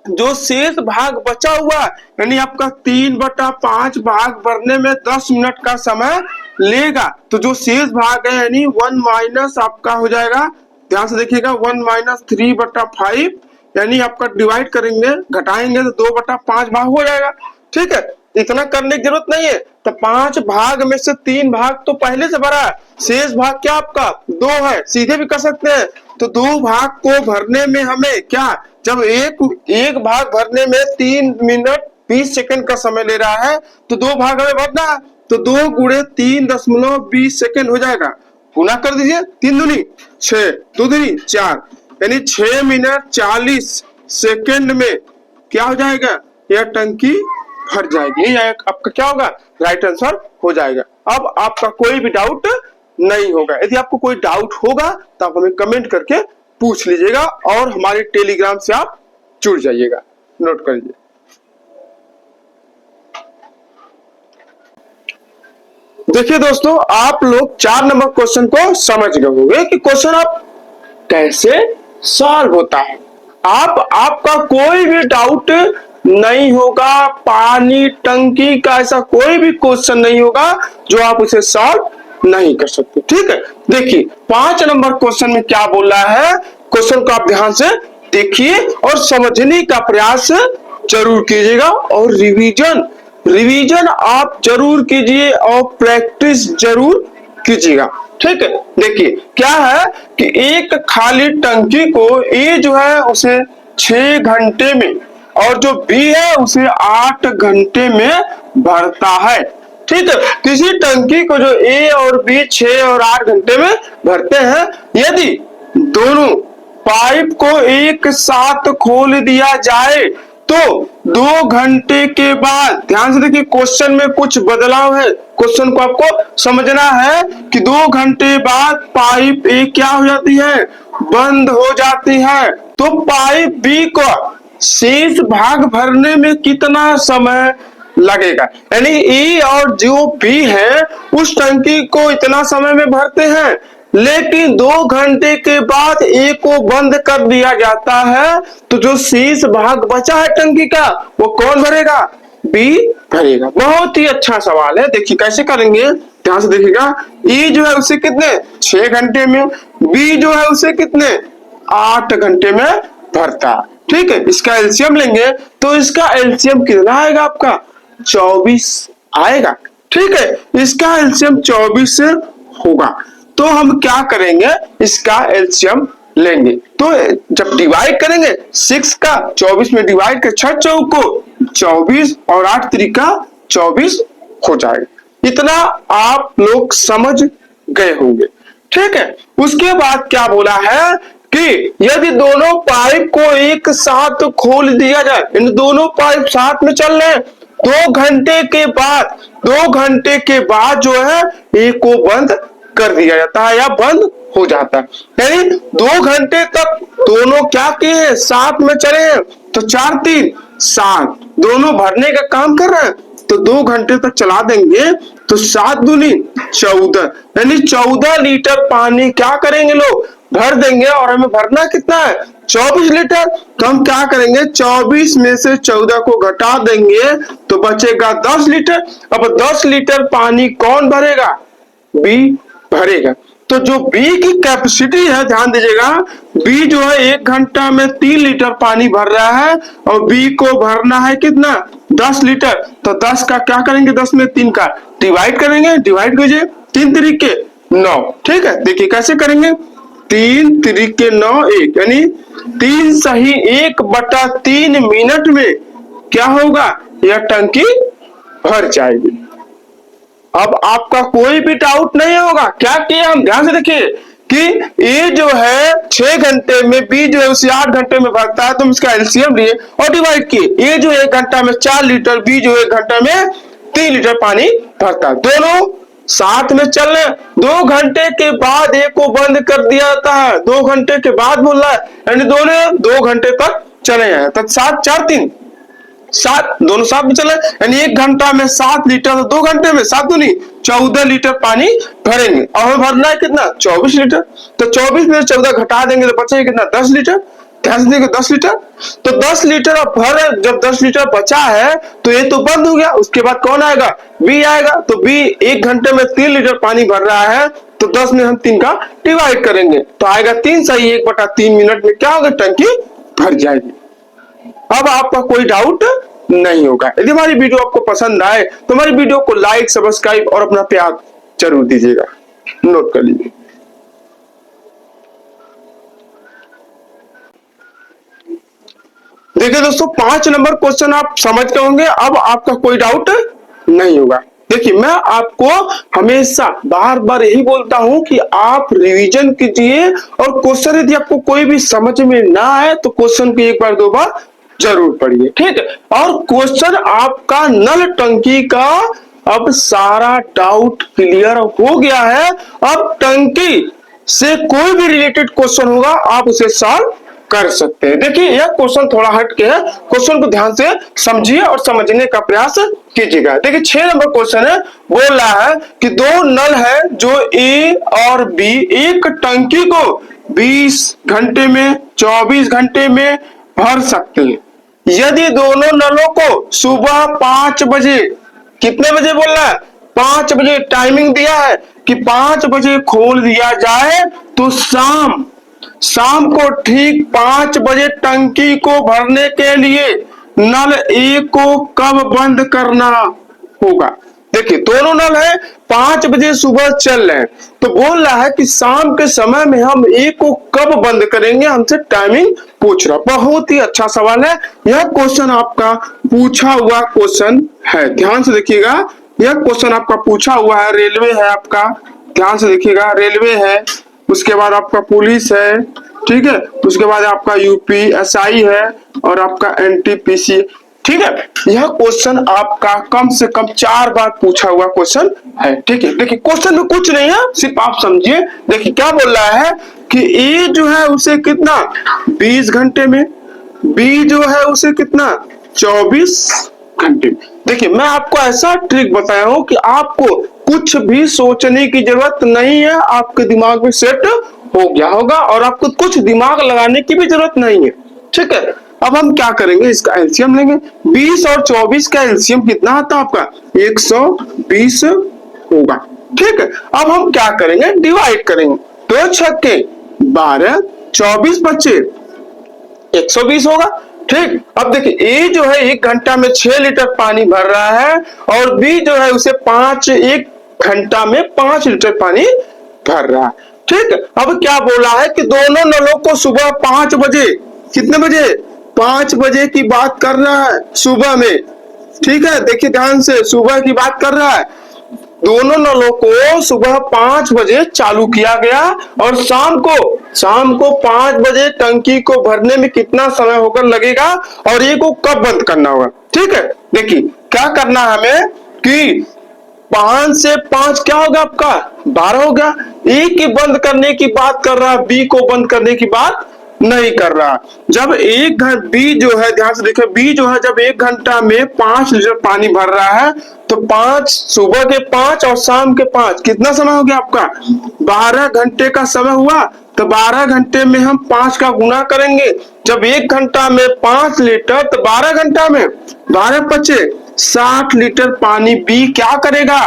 जो शेष भाग बचा हुआ यानी आपका 3/5 भाग भरने में 10 मिनट का समय लेगा, तो जो शेष भाग है यानी 1 माइनस आपका हो जाएगा, ध्यान से देखिएगा 1 माइनस 3/5, यानी आपका डिवाइड करेंगे घटाएंगे तो 2/5 भाग हो जाएगा। ठीक है, इतना करने की जरूरत नहीं है, तो 5 भाग में से 3 भाग तो पहले से भरा है, शेष भाग क्या आपका 2 है, सीधे भी कर सकते हैं। तो 2 भाग को भरने में हमें क्या, जब एक भाग भरने में 3 मिनट 20 सेकंड का समय ले रहा है, तो 2 भाग हमें भरना है, तो 2 गुणे 3.20 सेकंड हो जाएगा, गुना कर दीजिए, 3 दूनी 6, 2 दूनी 4, यानी 6 मिनट 40 सेकेंड में क्या हो जाएगा, यह टंकी भर जाएगी। यह आपका क्या होगा, राइट आंसर हो जाएगा। अब आपका कोई भी डाउट नहीं होगा। यदि आपको कोई डाउट होगा तो आप हमें कमेंट करके पूछ लीजिएगा और हमारे टेलीग्राम से आप जुड़ जाइएगा। नोट करिए। देखिए दोस्तों, आप लोग 4 नंबर क्वेश्चन को समझ गए होंगे कि क्वेश्चन आप कैसे सॉल्व होता है। आपका कोई भी डाउट नहीं होगा, पानी टंकी का ऐसा कोई भी क्वेश्चन नहीं होगा जो आप उसे सॉल्व नहीं कर सकते। ठीक है, देखिए 5 नंबर क्वेश्चन में क्या बोल रहा है, क्वेश्चन को आप ध्यान से देखिए और समझने का प्रयास जरूर कीजिएगा और रिवीजन आप जरूर कीजिए और प्रैक्टिस जरूर कीजिएगा। ठीक है, देखिए क्या है कि एक खाली टंकी को ए जो है उसे 6 घंटे में और जो बी है उसे 8 घंटे में भरता है। ठीक है, किसी टंकी को जो ए और बी 6 और 8 घंटे में भरते हैं, यदि दोनों पाइप को एक साथ खोल दिया जाए तो 2 घंटे के बाद, ध्यान से देखिए क्वेश्चन में कुछ बदलाव है, क्वेश्चन को आपको समझना है कि 2 घंटे बाद पाइप ए क्या हो जाती है, बंद हो जाती है। तो पाइप बी को शेष भाग भरने में कितना समय लगेगा, यानी ए और जो बी है उस टंकी को इतना समय में भरते हैं, लेकिन 2 घंटे के बाद ए को बंद कर दिया जाता है, तो जो शेष भाग बचा है टंकी का वो कौन भरेगा, बी भरेगा। बहुत ही अच्छा सवाल है। देखिए कैसे करेंगे, ध्यान से देखिएगा। ए जो है उसे कितने 6 घंटे में, बी जो है उसे कितने 8 घंटे में भरता है। ठीक है, इसका एलसीएम लेंगे तो इसका एलसीएम कितना आएगा, आपका 24 आएगा। ठीक है, इसका एलसीएम 24 होगा। तो हम क्या करेंगे, इसका एलसीएम लेंगे। तो जब डिवाइड करेंगे 6 का 24 में डिवाइड कर 6 चौक को 24 और 8 त्रिका 24 हो जाएगा। इतना आप लोग समझ गए होंगे। ठीक है, उसके बाद क्या बोला है कि यदि दोनों पाइप को एक साथ खोल दिया जाए, इन दोनों पाइप साथ में चल रहे हैं, 2 घंटे के बाद जो है ए को बंद कर दिया जाता है या बंद हो जाता है। यानी 2 घंटे तक दोनों क्या किए हैं, साथ में चले हैं, तो 4 3 7 दोनों भरने का काम कर रहे हैं, तो 2 घंटे तक चला देंगे तो 7 दूनी 14, यानी 14 लीटर पानी क्या करेंगे लोग, भर देंगे। और हमें भरना कितना है 24 लीटर, तो हम क्या करेंगे 24 में से 14 को घटा देंगे तो बचेगा 10 लीटर। अब 10 लीटर पानी कौन भरेगा, बी भरेगा। तो जो बी की कैपेसिटी है, ध्यान दीजिएगा, बी जो है 1 घंटा में 3 लीटर पानी भर रहा है और बी को भरना है कितना 10 लीटर। तो 10 का क्या करेंगे, 10 में 3 का डिवाइड करेंगे, डिवाइड कीजिए 3 तरीके 9। ठीक है, देखिए कैसे करेंगे, 3 तरीके 9 1, यानी 3 सही 1/3 मिनट में क्या होगा, यह टंकी भर जाएगी। अब आपका कोई भी डाउट नहीं होगा। क्या किए हम, ध्यान से देखिए कि ए जो है 6 घंटे में, बी जो है उसे 8 घंटे में भरता है, तो हम इसका एलसीएम लिए और डिवाइड किए। ए जो 1 घंटा में 4 लीटर, बी जो 1 घंटा में 3 लीटर पानी भरता है, दोनों साथ में चल रहे। 2 घंटे के बाद ए को बंद कर दिया जाता है, 2 घंटे के बाद बोल रहा है, यानी दोनों 2 घंटे तक चले हैं, तब 7 4 3 7 दोनों साथ में चले, यानी 1 घंटा में 7 लीटर, तो 2 घंटे में 7 दूनी 14 लीटर पानी भरेंगे और हमें भरना है कितना 24 लीटर। तो 24 में 14 घटा देंगे तो बचेगा कितना 10 लीटर। ध्यान से देखिए 10 लीटर, तो 10 लीटर अब भर, जब 10 लीटर बचा है तो ये तो बंद हो गया। उसके बाद कौन आएगा, बी आएगा। तो बी 1 घंटे में 3 लीटर पानी भर रहा है, तो 10 में हम 3 का डिवाइड करेंगे तो आएगा 3 सही 1/3 मिनट में क्या होगा, टंकी भर जाएगी। अब आपका कोई डाउट नहीं होगा। यदि हमारी वीडियो आपको पसंद आए तो हमारी वीडियो को लाइक, सब्सक्राइब और अपना प्यार जरूर दीजिएगा। नोट कर लीजिए। देखिए दोस्तों, 5 नंबर क्वेश्चन आप समझ गए होंगे। अब आपका कोई डाउट नहीं होगा। देखिए मैं आपको हमेशा बार बार यही बोलता हूं कि आप रिवीजन कीजिए, और क्वेश्चन यदि आपको कोई भी समझ में ना आए तो क्वेश्चन को एक बार दो बार जरूर पढ़िए, ठीक है। और क्वेश्चन आपका नल टंकी का अब सारा डाउट क्लियर हो गया है। अब टंकी से कोई भी रिलेटेड क्वेश्चन होगा आप उसे सॉल्व कर सकते हैं। देखिए यह क्वेश्चन थोड़ा हट के है, क्वेश्चन को ध्यान से समझिए और समझने का प्रयास कीजिएगा। देखिए 6 नंबर क्वेश्चन है, बोल रहा है कि दो नल है जो ए और बी एक टंकी को 20 घंटे में 24 घंटे में भर सकते हैं। यदि दोनों नलों को सुबह 5 बजे, कितने बजे बोल रहा है, 5 बजे टाइमिंग दिया है कि 5 बजे खोल दिया जाए तो शाम को ठीक 5 बजे टंकी को भरने के लिए नल ए को कब बंद करना होगा। देखिए दोनों नल है, 5 बजे सुबह चल रहे हैं, तो बोल रहा है कि शाम के समय में हम ए को कब बंद करेंगे, हमसे टाइमिंग पूछ रहा। बहुत ही अच्छा सवाल है, यह क्वेश्चन आपका पूछा हुआ क्वेश्चन है, ध्यान से देखिएगा। यह क्वेश्चन आपका पूछा हुआ है, रेलवे है आपका, ध्यान से देखिएगा, रेलवे है, उसके बाद आपका पुलिस है, ठीक है, उसके बाद आपका यूपीएसआई है और आपका एनटीपीसी, ठीक है। यह क्वेश्चन आपका कम से कम 4 बार पूछा हुआ क्वेश्चन है, ठीक है। देखिए क्वेश्चन में कुछ नहीं है, सिर्फ आप समझिए। देखिए क्या बोल रहा है कि ए जो है उसे कितना 20 घंटे में, बी जो है उसे कितना 24 घंटे में। देखिए मैं आपको ऐसा ट्रिक बताया हूं कि आपको कुछ भी सोचने की जरूरत नहीं है, आपके दिमाग में सेट हो गया होगा और आपको कुछ दिमाग लगाने की भी जरूरत नहीं है, ठीक है। अब हम क्या करेंगे, इसका एलसीएम लेंगे। 20 और 24 का एलसीएम कितना आता है आपका 120 होगा, ठीक है। अब हम क्या करेंगे, डिवाइड करेंगे, 2 छक्के 12, 24 बच्चे 120 होगा, ठीक। अब देखिए ए जो है 1 घंटा में 6 लीटर पानी भर रहा है और बी जो है उसे 1 घंटा में 5 लीटर पानी भर रहा है, ठीक। अब क्या बोला है कि दोनों नलों को सुबह 5 बजे, कितने बजे, 5 बजे की बात कर रहा है सुबह में, ठीक है। देखिए ध्यान से, सुबह की बात कर रहा है, दोनों नलों को सुबह 5 बजे चालू किया गया और शाम को 5 बजे टंकी को भरने में कितना समय होकर लगेगा और ये को कब बंद करना होगा, ठीक है। देखिए क्या करना है हमें कि 5 से 5 क्या होगा आपका 12 होगा। ए की बंद करने की बात कर रहा है, बी को बंद करने की बात नहीं कर रहा। जब बी जो है, ध्यान से देखिए, बी जो है जब 1 घंटा में 5 लीटर पानी भर रहा है तो 5 सुबह के 5 और शाम के 5 कितना समय हो गया आपका 12 घंटे का समय हुआ। तो 12 घंटे में हम 5 का गुना करेंगे, जब 1 घंटा में 5 लीटर तो 12 घंटा में 12 बचे 60 लीटर पानी बी क्या करेगा,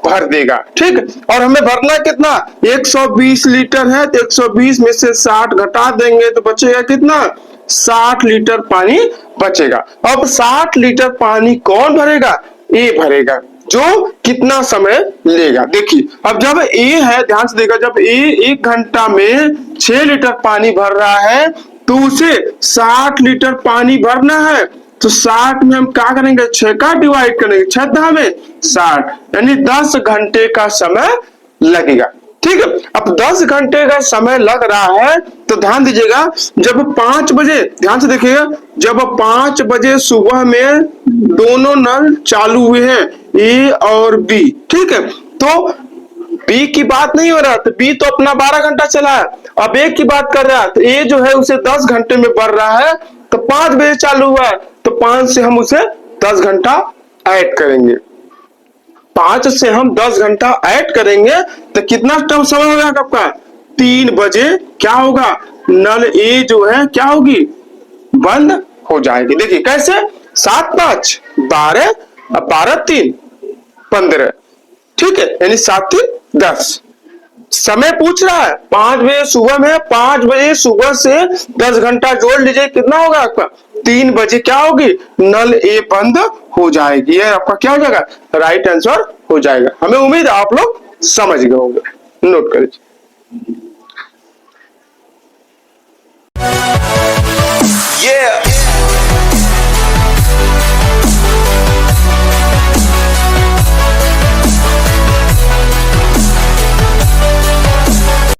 भर देगा, ठीक। और हमें भरना कितना 120 लीटर है, तो 120 में से 60 घटा देंगे तो बचेगा कितना 60 लीटर पानी बचेगा। अब 60 लीटर पानी कौन भरेगा, ए भरेगा, जो कितना समय लेगा। देखिए अब जब ए है, ध्यान से देखा, जब ए 1 घंटा में 6 लीटर पानी भर रहा है तो उसे 60 लीटर पानी भरना है, तो 60 में हम क्या करेंगे 6 का डिवाइड करेंगे, 6 में 60, यानी 10 घंटे का समय लगेगा, ठीक है। अब 10 घंटे का समय लग रहा है तो ध्यान दीजिएगा, जब 5 बजे, ध्यान से देखिएगा, जब 5 बजे सुबह में दोनों नल चालू हुए हैं ए और बी, ठीक है, तो बी की बात नहीं हो रहा, तो बी तो अपना 12 घंटा चला है। अब ए की बात कर रहा है तो ए जो है उसे 10 घंटे में भर रहा है, तो 5 बजे चालू हुआ है तो 5 से हम उसे 10 घंटा ऐड करेंगे, 5 से हम 10 घंटा ऐड करेंगे तो कितना समय होगा आपका 3 बजे क्या होगा, नल ए जो है क्या होगी, बंद हो जाएगी। देखिए कैसे, 7 5 12, 12 3 15, ठीक है, यानी 7 3 10। समय पूछ रहा है 5 बजे सुबह में, 5 बजे सुबह से 10 घंटा जोड़ लीजिए, कितना होगा आपका 3 बजे क्या होगी, नल ए बंद हो जाएगी। ये आपका क्या हो जाएगा, राइट आंसर हो जाएगा। हमें उम्मीद है आप लोग समझ गए होंगे, नोट करिए। Yeah.